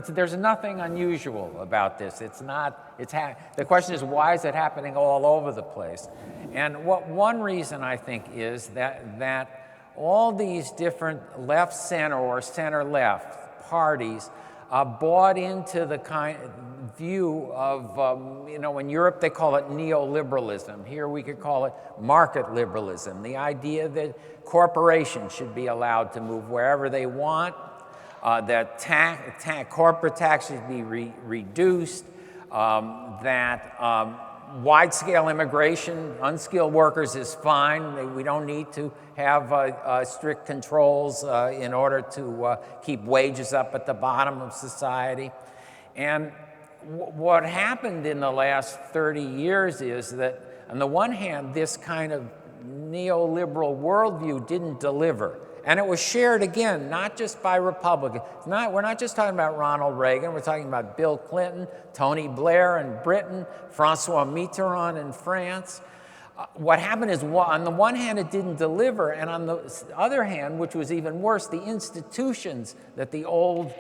S5: there's nothing unusual about this. The question is, why is it happening all over the place? And one reason I think is that all these different left-center or center-left parties bought into the kind view of, in Europe they call it neoliberalism. Here we could call it market liberalism. The idea that corporations should be allowed to move wherever they want, that corporate tax should be reduced, that wide-scale immigration, unskilled workers is fine. We don't need to have strict controls in order to keep wages up at the bottom of society. And what happened in the last 30 years is that, on the one hand, this kind of neoliberal worldview didn't deliver. And it was shared, again, not just by Republicans. We're not just talking about Ronald Reagan. We're talking about Bill Clinton, Tony Blair in Britain, Francois Mitterrand in France. What happened is, on the one hand, it didn't deliver, and on the other hand, which was even worse, the institutions that the old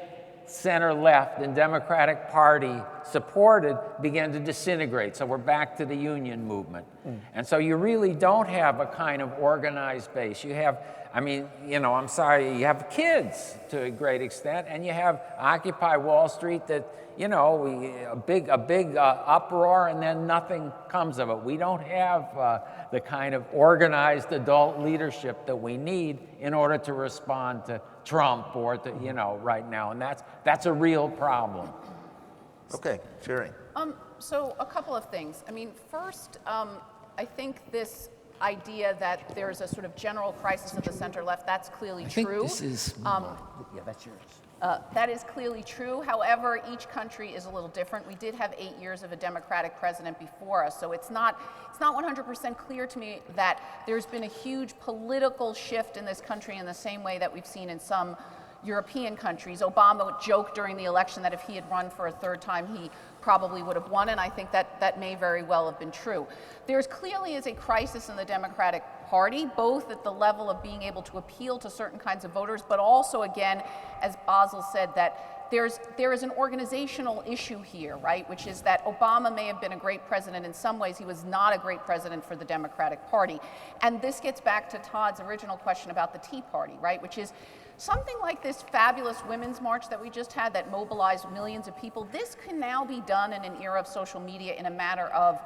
S5: center-left and Democratic Party supported began to disintegrate. So we're back to the union movement. And so you really don't have a kind of organized base. You have, I'm sorry, you have kids to a great extent, and you have Occupy Wall Street that, a big uproar, and then nothing comes of it. We don't have the kind of organized adult leadership that we need in order to respond to Trump or to, right now, and that's a real problem.
S2: Okay, Sheri.
S3: So a couple of things. First, I think this idea that there's a sort of general crisis of the center-left, that's clearly true.
S5: I think this is, yeah, that's yours.
S3: That is clearly true. However, each country is a little different. We did have 8 years of a Democratic president before us, so it's not 100% clear to me that there's been a huge political shift in this country in the same way that we've seen in some European countries. Obama joked during the election that if he had run for a third time, he probably would have won, and I think that may very well have been true. There clearly is a crisis in the Democratic Party, both at the level of being able to appeal to certain kinds of voters, but also, again, as Basil said, that there is an organizational issue here, right, which is that Obama may have been a great president in some ways. He was not a great president for the Democratic Party. And this gets back to Todd's original question about the Tea Party, right, which is something like this fabulous women's march that we just had that mobilized millions of people. This can now be done in an era of social media in a matter of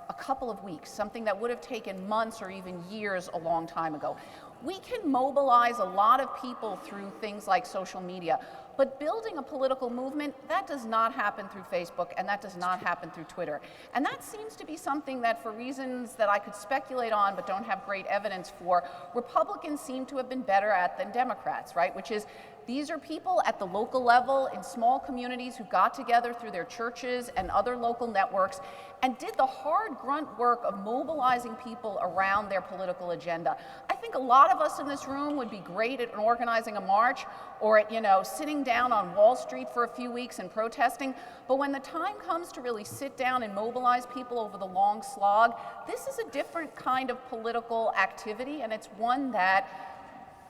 S3: a couple of weeks, something that would have taken months or even years a long time ago. We can mobilize a lot of people through things like social media, but building a political movement, that does not happen through Facebook, and that does not happen through Twitter. And that seems to be something that, for reasons that I could speculate on but don't have great evidence for, Republicans seem to have been better at than Democrats, right? Which is, these are people at the local level in small communities who got together through their churches and other local networks and did the hard grunt work of mobilizing people around their political agenda. I think a lot of us in this room would be great at organizing a march or at, sitting down on Wall Street for a few weeks and protesting, but when the time comes to really sit down and mobilize people over the long slog, this is a different kind of political activity, and it's one that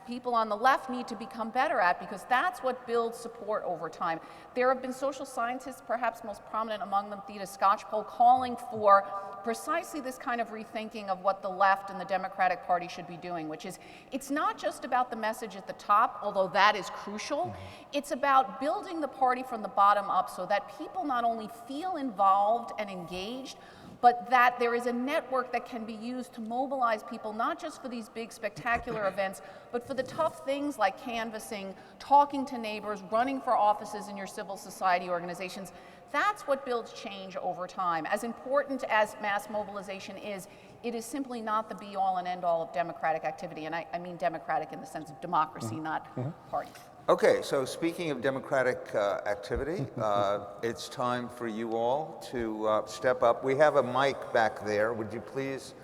S3: people on the left need to become better at, because that's what builds support over time. There have been social scientists, perhaps most prominent among them, Theda Skocpol, calling for precisely this kind of rethinking of what the left and the Democratic Party should be doing, which is, it's not just about the message at the top, although that is crucial. It's about building the party from the bottom up so that people not only feel involved and engaged, but that there is a network that can be used to mobilize people, not just for these big spectacular events, but for the tough things like canvassing, talking to neighbors, running for offices in your civil society organizations. That's what builds change over time. As important as mass mobilization is, it is simply not the be-all and end-all of democratic activity. And I mean democratic in the sense of democracy, not parties.
S2: Okay, so speaking of democratic activity, it's time for you all to step up. We have a mic back there, would you please?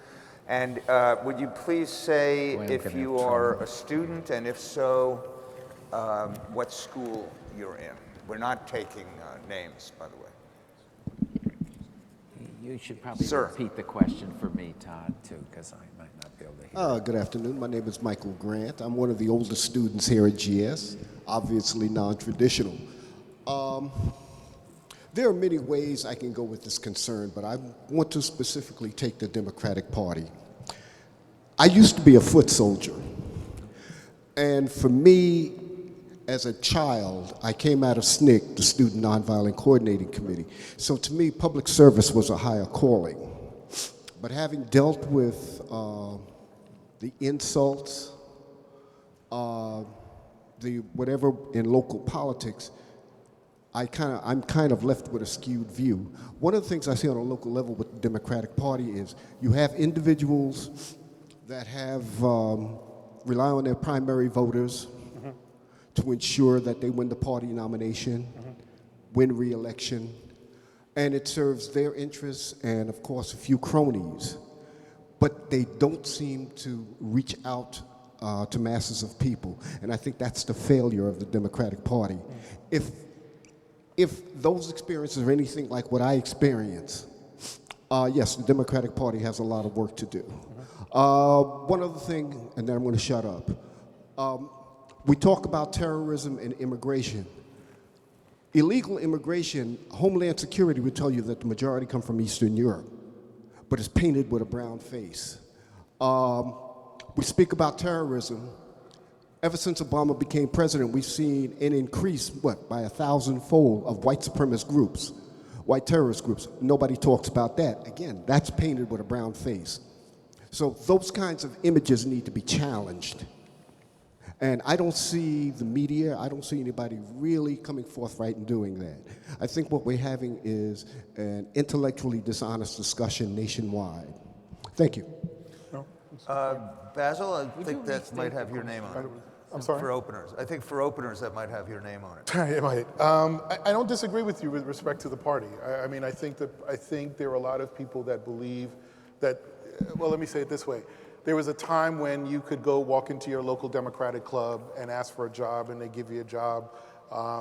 S2: And would you please say if you are a student, and if so, what school you're in? We're not taking names, by the way.
S5: You should probably
S2: Sir.
S5: repeat the question for me, Todd, too, because I might not be able to hear.
S6: Good afternoon. My name is Smikle Grant. I'm one of the oldest students here at GS, obviously non-traditional. There are many ways I can go with this concern, but I want to specifically take the Democratic Party. I used to be a foot soldier, and for me, as a child, I came out of SNCC, the Student Nonviolent Coordinating Committee. So to me, public service was a higher calling. But having dealt with the insults, the whatever in local politics, I'm kind of left with a skewed view. One of the things I see on a local level with the Democratic Party is you have individuals that have rely on their primary voters to ensure that they win the party nomination, win re-election, and it serves their interests and, of course, a few cronies. But they don't seem to reach out to masses of people, and I think that's the failure of the Democratic Party. If those experiences are anything like what I experience, yes, the Democratic Party has a lot of work to do. One other thing, and then I'm going to shut up. We talk about terrorism and immigration. Illegal immigration, Homeland Security would tell you that the majority come from Eastern Europe, but it's painted with a brown face. We speak about terrorism. Ever since Obama became president, we've seen an increase, by 1,000-fold of white supremacist groups, white terrorist groups. Nobody talks about that. Again, that's painted with a brown face. So those kinds of images need to be challenged. And I don't see the media, I don't see anybody really coming forthright and doing that. I think what we're having is an intellectually dishonest discussion nationwide. Thank you.
S2: Basil, I think that might have your name on it.
S4: I'm sorry?
S2: For openers. I think for openers, that might have your name on it.
S4: It might. I don't disagree with you with respect to the party. I mean, I think there are a lot of people that believe that, well, let me say it this way. There was a time when you could go walk into your local Democratic club and ask for a job, and they give you a job.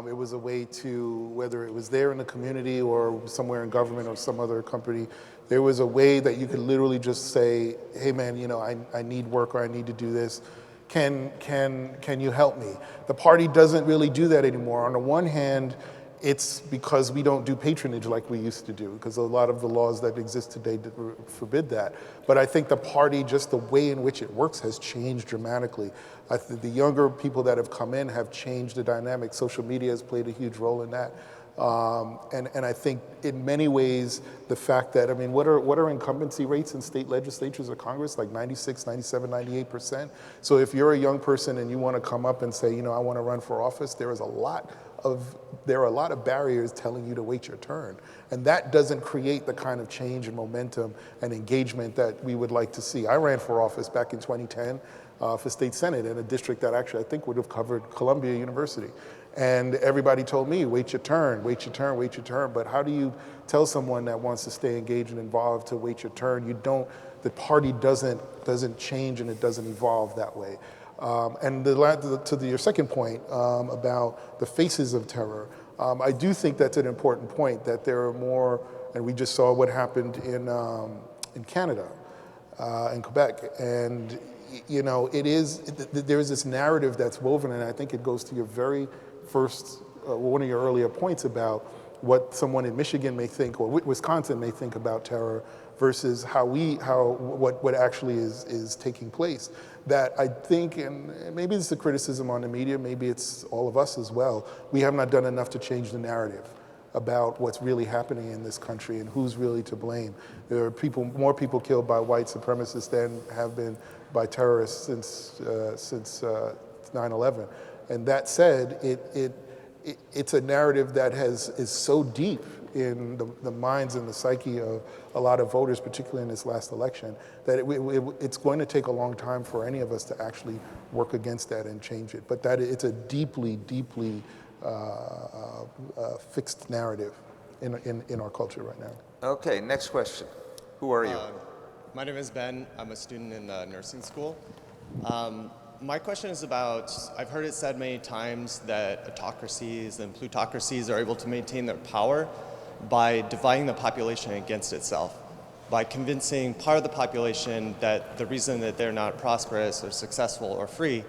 S4: It was a way to, whether it was there in the community or somewhere in government or some other company, there was a way that you could literally just say, hey man, you know, I need work or I need to do this. Can you help me? The party doesn't really do that anymore. On the one hand, it's because we don't do patronage like we used to do, because a lot of the laws that exist today forbid that. But I think the party, just the way in which it works, has changed dramatically. I think the younger people that have come in have changed the dynamic. Social media has played a huge role in that. And I think in many ways, the fact that, I mean, what are incumbency rates in state legislatures or Congress? Like 96, 97, 98%. So if you're a young person and you want to come up and say, you know, I want to run for office, there are a lot of barriers telling you to wait your turn. And that doesn't create the kind of change and momentum and engagement that we would like to see. I ran for office back in 2010 for state senate in a district that actually I think would have covered Columbia University. And everybody told me, wait your turn, wait your turn, wait your turn. But how do you tell someone that wants to stay engaged and involved to wait your turn? You don't, the party doesn't change and it doesn't evolve that way. And your second point about the faces of terror, I do think that's an important point, that there are more, and we just saw what happened in Canada, in Quebec. And, you know, there is this narrative that's woven, and I think it goes to your very first, one of your earlier points about what someone in Michigan may think or Wisconsin may think about terror versus what actually is taking place. That I think, and maybe it's a criticism on the media, maybe it's all of us as well, we have not done enough to change the narrative about what's really happening in this country and who's really to blame. There are more people killed by white supremacists than have been by terrorists since 9/11. And that said, it's a narrative that is so deep in the minds and the psyche of a lot of voters, particularly in this last election, that it's going to take a long time for any of us to actually work against that and change it. But that it's a deeply, deeply fixed narrative in our culture right now.
S2: Okay, next question. Who are you?
S7: My name is Ben. I'm a student in nursing school. My question is about, I've heard it said many times that autocracies and plutocracies are able to maintain their power by dividing the population against itself, by convincing part of the population that the reason that they're not prosperous or successful or free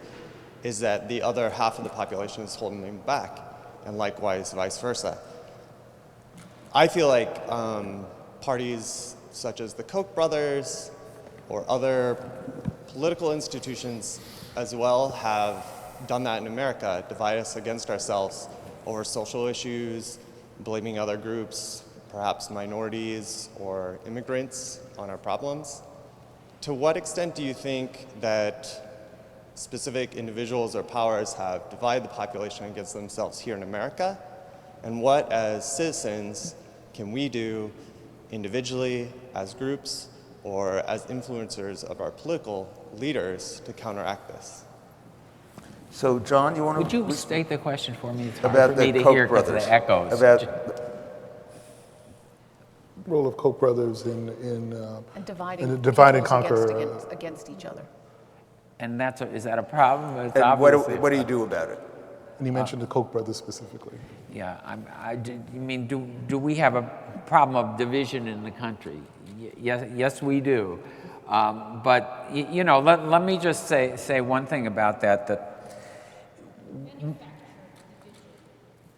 S7: is that the other half of the population is holding them back, and likewise vice versa. I feel like parties such as the Koch brothers or other political institutions as well have done that in America, divide us against ourselves over social issues, blaming other groups, perhaps minorities or immigrants on our problems. To what extent do you think that specific individuals or powers have divided the population against themselves here in America? And what, as citizens, can we do individually, as groups, or as influencers of our political leaders to counteract this?
S2: So, John, you want to...
S5: Would you state the question for me? It's hard
S2: about
S5: for me
S2: the
S5: to
S2: Koch
S5: hear because of
S2: brothers.
S5: the echoes.
S2: About
S4: Role of Koch brothers in
S3: And dividing
S4: and divide and
S3: peoples
S4: conquer.
S3: against each other.
S5: And is that a problem? It's
S2: and
S5: obviously
S2: what do you do about it?
S4: And he mentioned the Koch brothers specifically.
S5: Yeah, you mean, do we have a problem of division in the country? Yes, we do. But let me just say one thing about that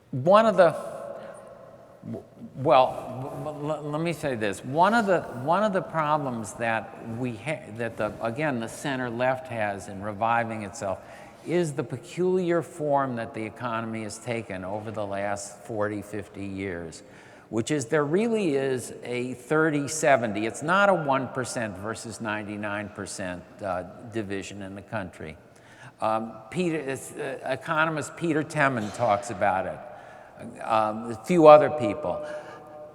S5: one of the, let me say this. One of the problems that the center left has in reviving itself is the peculiar form that the economy has taken over the last 40, 50 years, which is there really is a 30-70. It's not a 1% versus 99% division in the country. Economist Peter Temin talks about it. A few other people.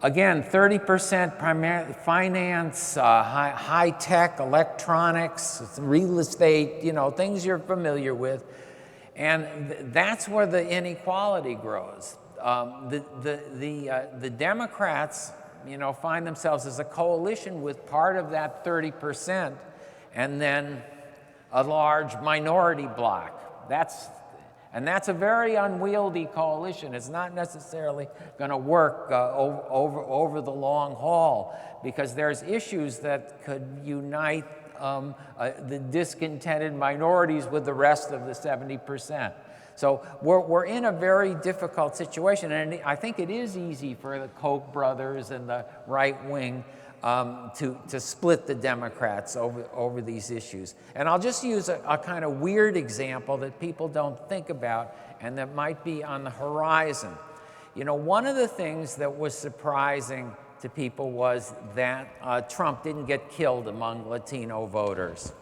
S5: Again, 30% primarily finance, high tech, electronics, real estate, things you're familiar with. And that's where the inequality grows. The Democrats, find themselves as a coalition with part of that 30% and then a large minority bloc. That's a very unwieldy coalition. It's not necessarily going to work over the long haul because there's issues that could unite the discontented minorities with the rest of the 70%. So we're in a very difficult situation, and I think it is easy for the Koch brothers and the right wing to split the Democrats over these issues. And I'll just use a kind of weird example that people don't think about and that might be on the horizon. One of the things that was surprising to people was that Trump didn't get killed among Latino voters.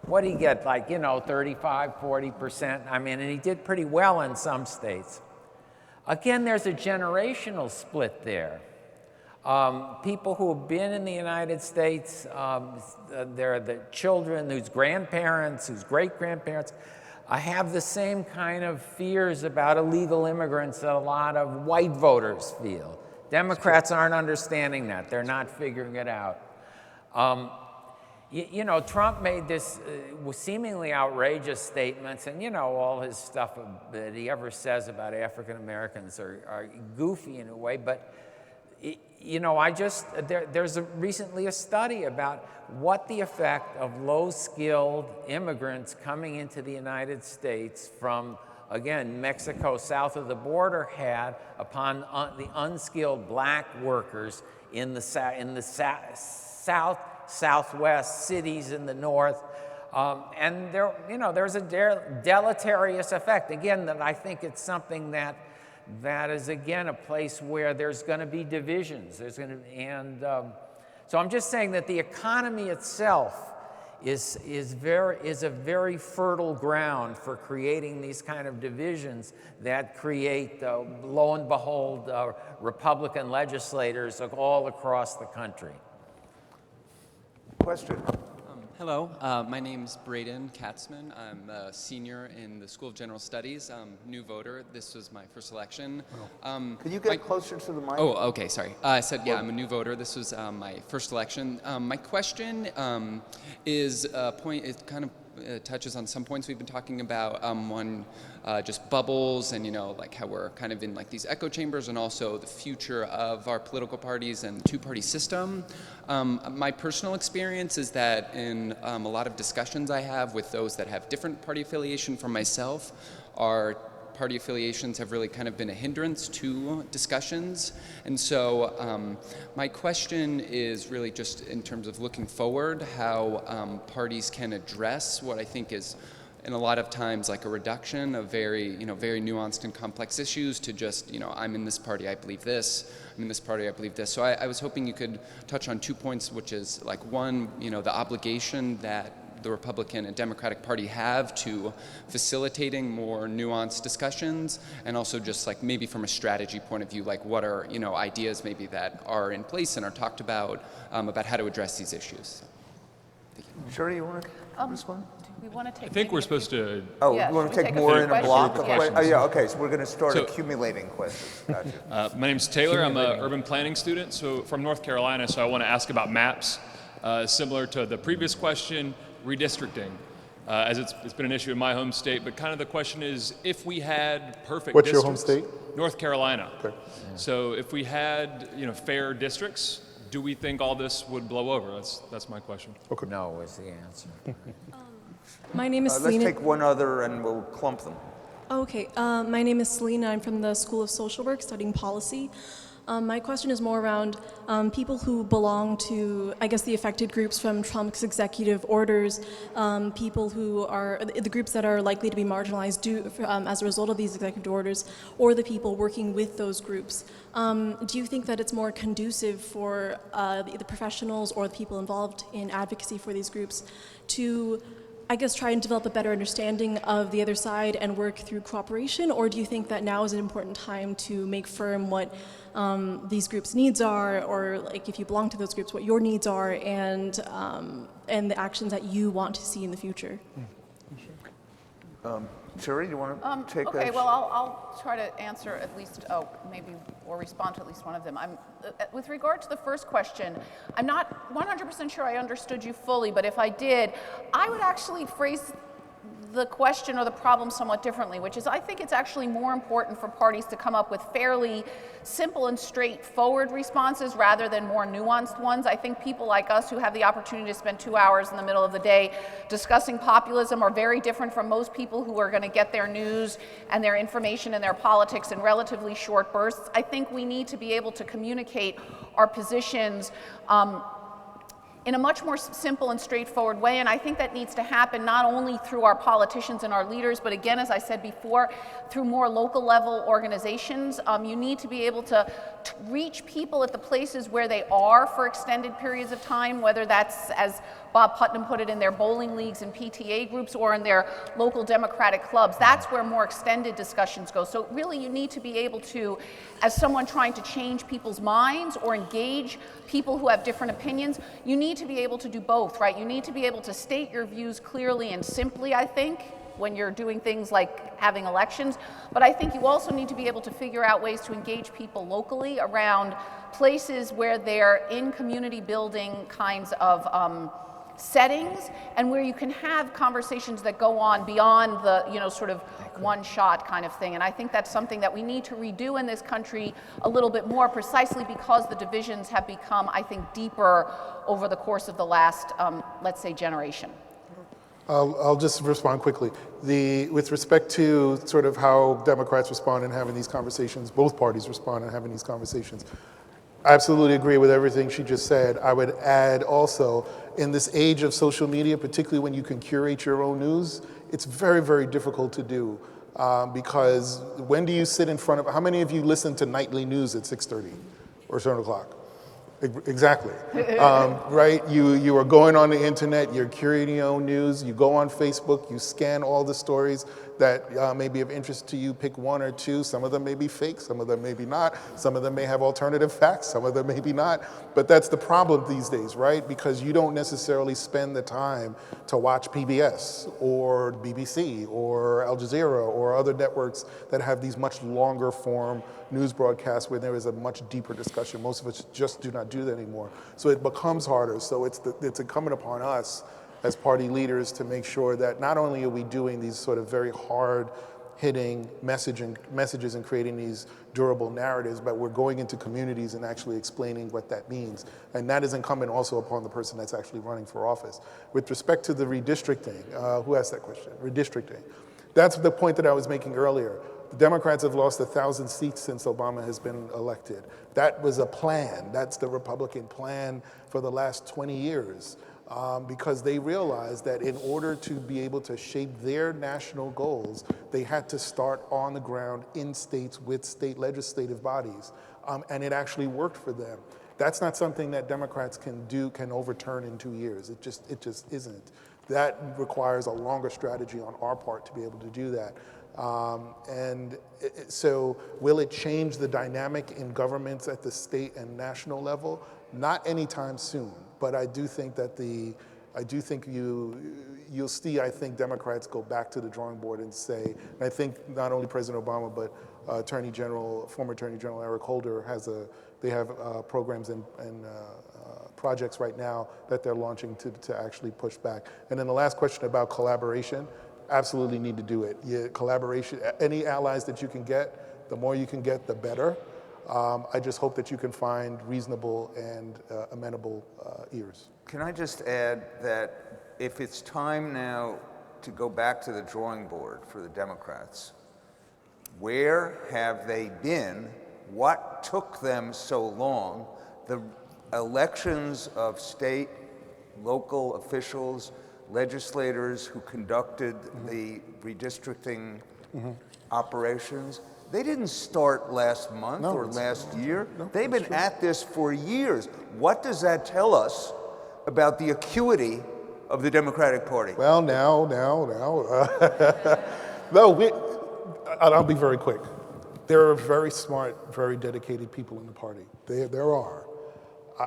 S5: What did he get, 35, 40%? And he did pretty well in some states. Again, there's a generational split there. People who have been in the United States, they're the children whose grandparents, whose great-grandparents, have the same kind of fears about illegal immigrants that a lot of white voters feel. Democrats aren't understanding that. They're not figuring it out. Trump made this seemingly outrageous statements, and all his stuff that he ever says about African Americans are goofy in a way, but there's recently a study about what the effect of low-skilled immigrants coming into the United States from, again, Mexico south of the border had upon the unskilled black workers in the south, southwest, cities in the north. And there, there's a deleterious effect. Again, that I think it's something that is, again, a place where there's going to be divisions. So I'm just saying that the economy itself is a very fertile ground for creating these kind of divisions that create, lo and behold, Republican legislators all across the country.
S2: Question.
S8: Hello, my name's Braden Katzman. I'm a senior in the School of General Studies. I'm a new voter. This was my first election.
S2: Can you get closer to the mic?
S8: Oh, okay, sorry. I said, yeah, I'm a new voter. This was my first election. My question is a point, it kind of touches on some points we've been talking about. One, just bubbles and, like how we're kind of in like these echo chambers, and also the future of our political parties and the two-party system. My personal experience is that in a lot of discussions I have with those that have different party affiliation from myself, our party affiliations have really kind of been a hindrance to discussions. And so my question is really just in terms of looking forward, how parties can address what I think is, and a lot of times, like a reduction of very nuanced and complex issues to just, I'm in this party, I believe this. I'm in this party, I believe this. So I was hoping you could touch on 2 points, which is like one, the obligation that the Republican and Democratic Party have to facilitating more nuanced discussions, and also just like maybe from a strategy point of view, like what are, ideas maybe that are in place and are talked about how to address these issues.
S2: Sheri, you want to respond?
S3: We want to take.
S9: I think we're supposed to.
S2: Oh,
S3: Yeah,
S2: we want
S3: should
S2: to
S3: we
S2: take
S3: take a
S2: more
S3: few
S2: in a block of
S3: questions?
S2: questions? Oh, yeah, okay, so we're going to start
S9: So-
S2: accumulating questions. Gotcha.
S9: My name's Taylor. I'm an urban planning student, so from North Carolina. So I want to ask about maps, similar to the previous question, redistricting, as it's been an issue in my home state. But kind of the question is, if we had perfect
S4: What's your
S9: districts,
S4: home state?
S9: North Carolina.
S4: Okay.
S9: So if we had fair districts, do we think all this would blow over? That's my question.
S4: Okay.
S5: No is the answer.
S10: My name is
S2: Let's
S10: Selena.
S2: take one other and we'll clump them.
S10: Okay, my name is Selena. I'm from the School of Social Work studying policy. My question is more around people who belong to, I guess, the affected groups from Trump's executive orders, people who are the groups that are likely to be marginalized as a result of these executive orders, or the people working with those groups. Do you think that it's more conducive for the professionals or the people involved in advocacy for these groups to, I guess, try and develop a better understanding of the other side and work through cooperation? Or do you think that now is an important time to make firm what these groups' needs are, or like if you belong to those groups, what your needs are, and the actions that you want to see in the future?
S2: Sheri, you want to take
S3: Okay,
S2: that?
S3: well, I'll try to answer at least, maybe, or respond to at least one of them. With regard to the first question, I'm not 100% sure I understood you fully, but if I did, I would actually phrase the question or the problem somewhat differently, which is I think it's actually more important for parties to come up with fairly simple and straightforward responses rather than more nuanced ones. I think people like us who have the opportunity to spend 2 hours in the middle of the day discussing populism are very different from most people who are going to get their news and their information and their politics in relatively short bursts. I think we need to be able to communicate our positions in a much more simple and straightforward way, and I think that needs to happen not only through our politicians and our leaders, but again, as I said before, through more local level organizations. You need to be able to reach people at the places where they are for extended periods of time, whether that's, as Bob Putnam put it, in their bowling leagues and PTA groups or in their local Democratic clubs. That's where more extended discussions go. So really you need to be able to, as someone trying to change people's minds or engage people who have different opinions, you need to be able to do both, right? You need to be able to state your views clearly and simply, I think, when you're doing things like having elections. But I think you also need to be able to figure out ways to engage people locally around places where they're in community building kinds of settings, and where you can have conversations that go on beyond the, sort of one-shot kind of thing. And I think that's something that we need to redo in this country a little bit more, precisely because the divisions have become, I think, deeper over the course of the last, let's say, generation.
S4: I'll just respond quickly. With respect to sort of how Democrats respond in having these conversations, both parties respond in having these conversations. I absolutely agree with everything she just said. I would add also, in this age of social media, particularly when you can curate your own news, it's very, very difficult to do. Because when do you sit in front of, how many of you listen to nightly news at 6:30 or 7 o'clock? Exactly, right? You are going on the internet, you're curating your own news, you go on Facebook, you scan all the stories that may be of interest to you, pick one or two. Some of them may be fake, some of them may be not, some of them may have alternative facts, some of them maybe not. But that's the problem these days, right? Because you don't necessarily spend the time to watch PBS or BBC or Al Jazeera or other networks that have these much longer form news broadcasts where there is a much deeper discussion. Most of us just do not do that anymore. So it becomes harder. So it's incumbent upon us as party leaders to make sure that not only are we doing these sort of very hard-hitting messages and creating these durable narratives, but we're going into communities and actually explaining what that means. And that is incumbent also upon the person that's actually running for office. With respect to the redistricting, who asked that question? Redistricting. That's the point that I was making earlier. The Democrats have lost 1,000 seats since Obama has been elected. That was a plan. That's the Republican plan for the last 20 years. Because they realized that in order to be able to shape their national goals, they had to start on the ground in states with state legislative bodies. And it actually worked for them. That's not something that Democrats can overturn in 2 years. It just isn't. That requires a longer strategy on our part to be able to do that. So will it change the dynamic in governments at the state and national level? Not anytime soon, but I do think that you'll see, I think, Democrats go back to the drawing board and say, and I think not only President Obama, but former Attorney General Eric Holder they have programs and projects right now that they're launching to actually push back. And then the last question about collaboration, absolutely need to do it. Collaboration, any allies that you can get, the more you can get, the better. I just hope that you can find reasonable and amenable ears.
S2: Can I just add that if it's time now to go back to the drawing board for the Democrats, where have they been? What took them so long? The elections of state, local officials, legislators who conducted the redistricting operations, they didn't start last month or last year. They've been at this for years. What does that tell us about the acuity of the Democratic Party?
S4: Well, now. I'll be very quick. There are very smart, very dedicated people in the party. There are.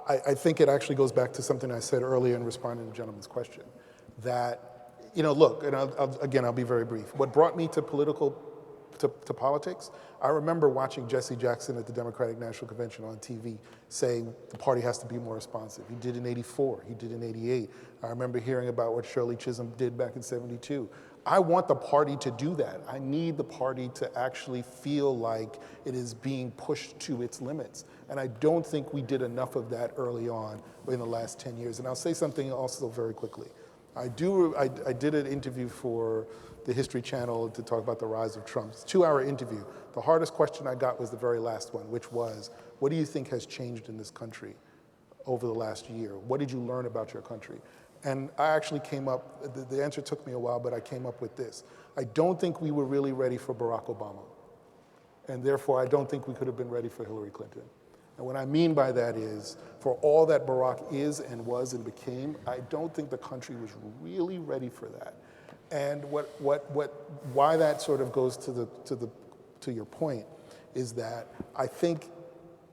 S4: I think it actually goes back to something I said earlier in responding to the gentleman's question. That, look, and I'll be very brief. What brought me to politics, I remember watching Jesse Jackson at the Democratic National Convention on TV saying the party has to be more responsive. He did in '84, he did in '88. I remember hearing about what Shirley Chisholm did back in '72. I want the party to do that. I need the party to actually feel like it is being pushed to its limits. And I don't think we did enough of that early on in the last 10 years. And I'll say something also very quickly. I did an interview for the History Channel to talk about the rise of Trump. It's a 2-hour interview. The hardest question I got was the very last one, which was, what do you think has changed in this country over the last year? What did you learn about your country? And I actually came up, the answer took me a while, but I came up with this. I don't think we were really ready for Barack Obama. And therefore, I don't think we could have been ready for Hillary Clinton. And what I mean by that is, for all that Barack is and was and became, I don't think the country was really ready for that. And why that sort of goes to your point is that I think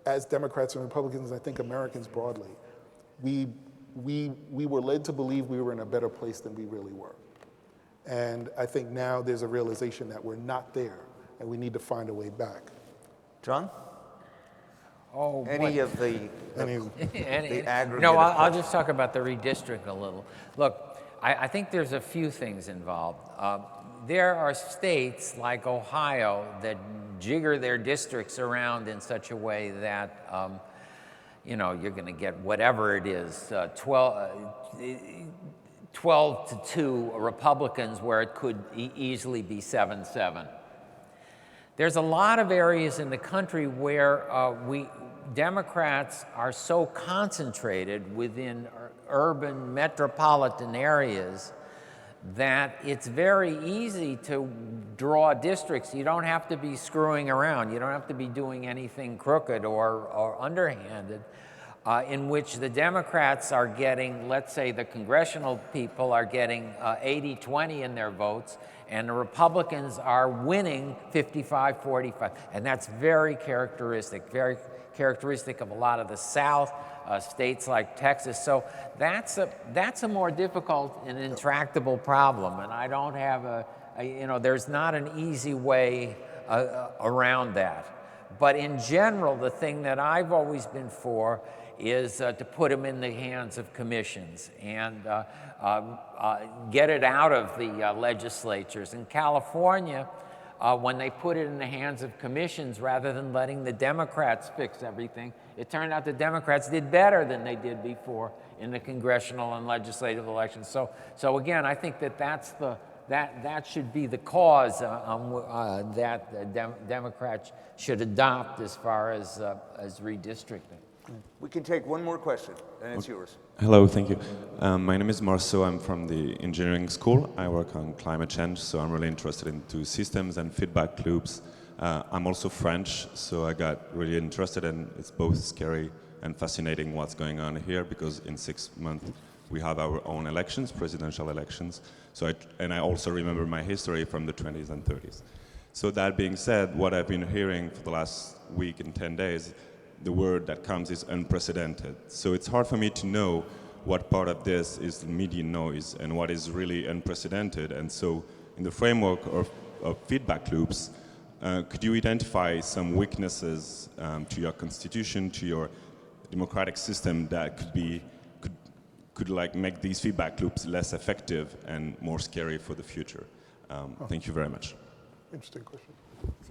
S4: as Democrats and Republicans, I think Americans broadly, we were led to believe we were in a better place than we really were. And I think now there's a realization that we're not there and we need to find a way back.
S2: John?
S5: Oh,
S2: Any of the aggregate?
S5: No, I'll just talk about the redistricting a little. Look, I think there's a few things involved. There are states like Ohio that jigger their districts around in such a way that you're going to get whatever it is, 12 to 2 Republicans where it could easily be 7-7. There's a lot of areas in the country where Democrats are so concentrated within urban metropolitan areas that it's very easy to draw districts. You don't have to be screwing around. You don't have to be doing anything crooked or underhanded, in which the Democrats are getting, let's say the congressional people are getting 80-20 in their votes, and the Republicans are winning 55-45. And that's very characteristic of a lot of the South, states like Texas. So that's a more difficult and intractable problem, and I don't have there's not an easy way around that. But in general, the thing that I've always been for is to put them in the hands of commissions and get it out of the legislatures. In California, when they put it in the hands of commissions rather than letting the Democrats fix everything, it turned out the Democrats did better than they did before in the congressional and legislative elections. So again, I think that should be the cause that Democrats should adopt as far as redistricting.
S2: We can take one more question, and it's yours.
S11: Hello, thank you. My name is Marceau. I'm from the engineering school. I work on climate change, so I'm really interested into systems and feedback loops. I'm also French, so I got really interested, and it's both scary and fascinating what's going on here, because in 6 months we have our own elections, presidential elections. And I also remember my history from the 20s and 30s. So that being said, what I've been hearing for the last week and 10 days, the word that comes is unprecedented. So it's hard for me to know what part of this is the media noise and what is really unprecedented. And so in the framework of feedback loops, could you identify some weaknesses to your constitution, to your democratic system that could like make these feedback loops less effective and more scary for the future? Thank you very much.
S4: Interesting question.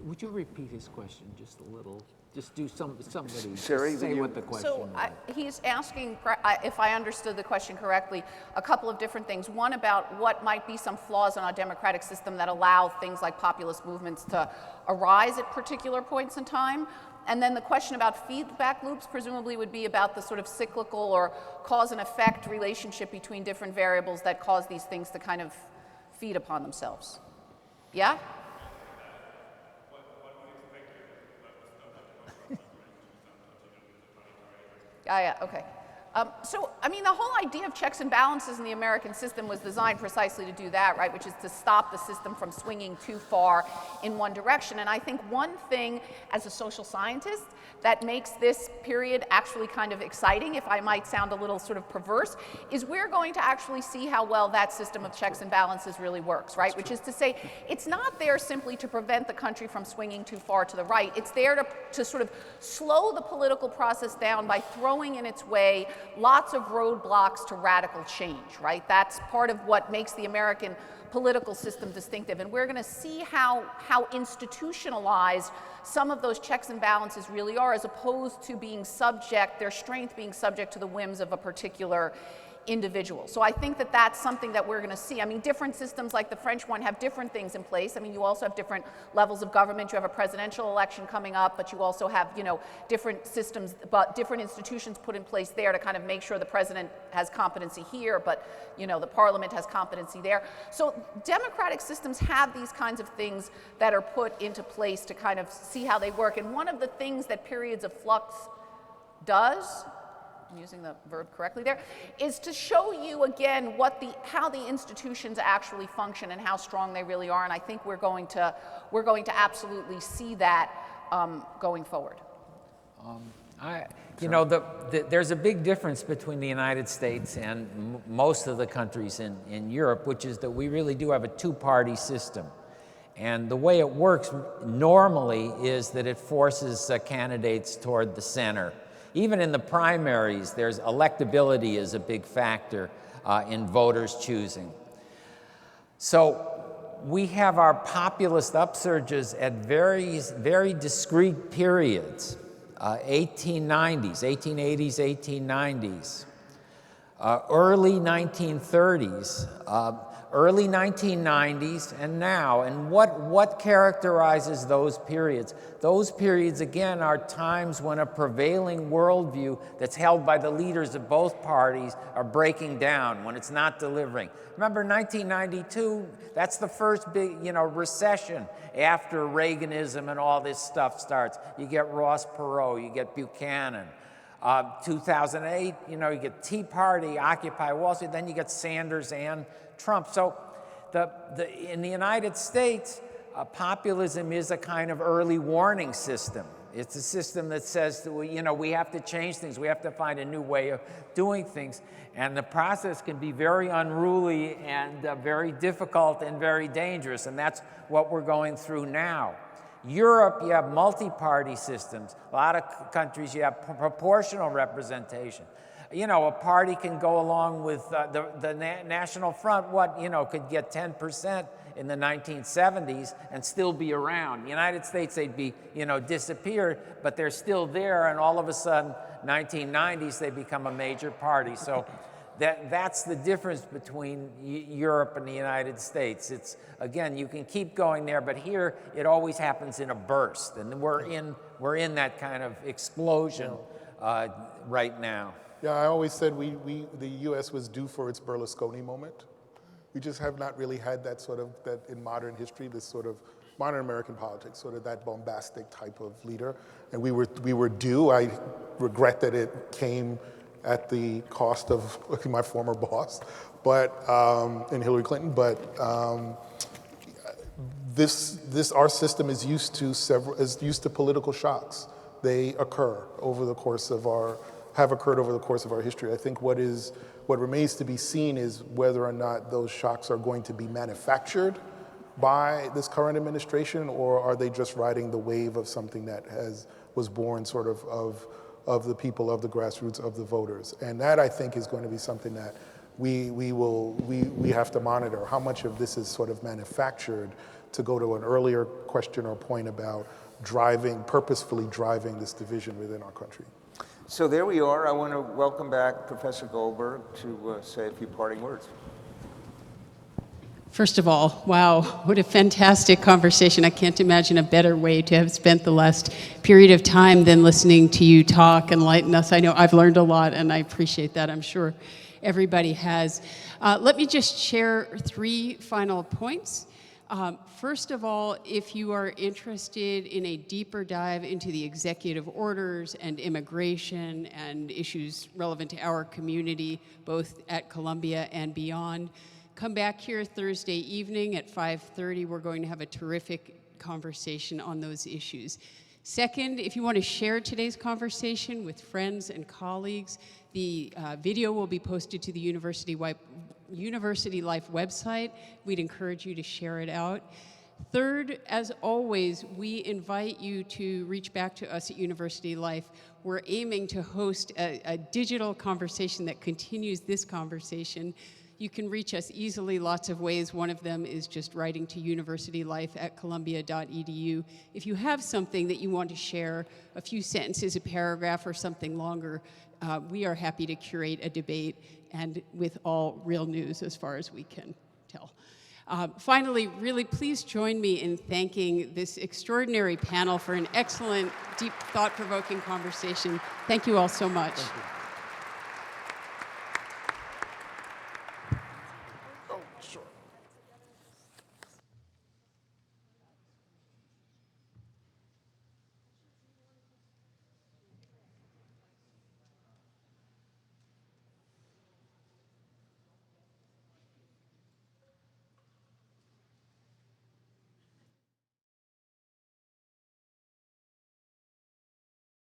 S5: Would you repeat his question just a little? Just do somebody
S2: Sheri,
S5: say what the question
S3: So
S5: was.
S3: he's asking, if I understood the question correctly, a couple of different things. One about what might be some flaws in our democratic system that allow things like populist movements to arise at particular points in time. And then the question about feedback loops presumably would be about the sort of cyclical or cause and effect relationship between different variables that cause these things to kind of feed upon themselves. Yeah? Yeah, okay. So, I mean, the whole idea of checks and balances in the American system was designed precisely to do that, right, which is to stop the system from swinging too far in one direction. And I think one thing, as a social scientist, that makes this period actually kind of exciting, if I might sound a little sort of perverse, is we're going to actually see how well that system of checks and balances really works, right? Which is to say, it's not there simply to prevent the country from swinging too far to the right. It's there to sort of slow the political process down by throwing in its way lots of roadblocks to radical change, right? That's part of what makes the American political system distinctive. And we're going to see how institutionalized some of those checks and balances really are, as opposed to being subject, their strength being subject to the whims of a particular individual. So I think that that's something that we're going to see. I mean, different systems like the French one have different things in place. I mean, you also have different levels of government. You have a presidential election coming up, but you also have, different systems, but different institutions put in place there to kind of make sure the president has competency here, but, the parliament has competency there. So democratic systems have these kinds of things that are put into place to kind of see how they work. And one of the things that periods of flux does, I'm using the verb correctly there, is to show you again how the institutions actually function and how strong they really are. And I think we're going to absolutely see that going forward.
S5: There's a big difference between the United States and most of the countries in Europe, which is that we really do have a two-party system. And the way it works normally is that it forces candidates toward the center. Even in the primaries, electability is a big factor in voters choosing. So we have our populist upsurges at very discrete periods, 1890s, 1880s, 1890s, early 1930s, early 1990s and now. And what characterizes those periods? Those periods, again, are times when a prevailing worldview that's held by the leaders of both parties are breaking down, when it's not delivering. Remember 1992, that's the first big, recession after Reaganism and all this stuff starts. You get Ross Perot, you get Buchanan. 2008, you get Tea Party, Occupy Wall Street, then you get Sanders and Trump. So in the United States, populism is a kind of early warning system. It's a system that says that we have to change things. We have to find a new way of doing things. And the process can be very unruly and very difficult and very dangerous. And that's what we're going through now. Europe, you have multi-party systems. A lot of countries, you have proportional representation. A party can go along with the National Front, could get 10% in the 1970s and still be around. In the United States, they'd be, disappeared, but they're still there, and all of a sudden, 1990s, they become a major party. So that's the difference between Europe and the United States. It's, again, you can keep going there, but here it always happens in a burst, and we're in that kind of explosion right now.
S4: Yeah, I always said the U.S. was due for its Berlusconi moment. We just have not really had that in modern history, this sort of modern American politics, sort of that bombastic type of leader. And we were due. I regret that it came at the cost of my former boss, and Hillary Clinton. But our system is used to political shocks. They have occurred over the course of our history. I think what remains to be seen is whether or not those shocks are going to be manufactured by this current administration, or are they just riding the wave of something that was born sort of the people, of the grassroots, of the voters. And that, I think, is going to be something that we have to monitor. How much of this is sort of manufactured, to go to an earlier question or point about purposefully driving this division within our country.
S2: So there we are. I want to welcome back Professor Goldberg to say a few parting words.
S1: First of all, wow, what a fantastic conversation. I can't imagine a better way to have spent the last period of time than listening to you talk, enlighten us. I know I've learned a lot, and I appreciate that. I'm sure everybody has. Let me just share 3 final points. First of all, if you are interested in a deeper dive into the executive orders and immigration and issues relevant to our community, both at Columbia and beyond, come back here Thursday evening at 5:30. We're going to have a terrific conversation on those issues. Second, if you want to share today's conversation with friends and colleagues, the video will be posted to the University Life website. We'd encourage you to share it out. Third, as always, we invite you to reach back to us at University Life. We're aiming to host a digital conversation that continues this conversation. You can reach us easily lots of ways. One of them is just writing to universitylife@columbia.edu. If you have something that you want to share, a few sentences, a paragraph, or something longer, we are happy to curate a debate, and with all real news as far as we can tell. Finally, really please join me in thanking this extraordinary panel for an excellent, deep, thought-provoking conversation. Thank you all so much.
S4: Thank you.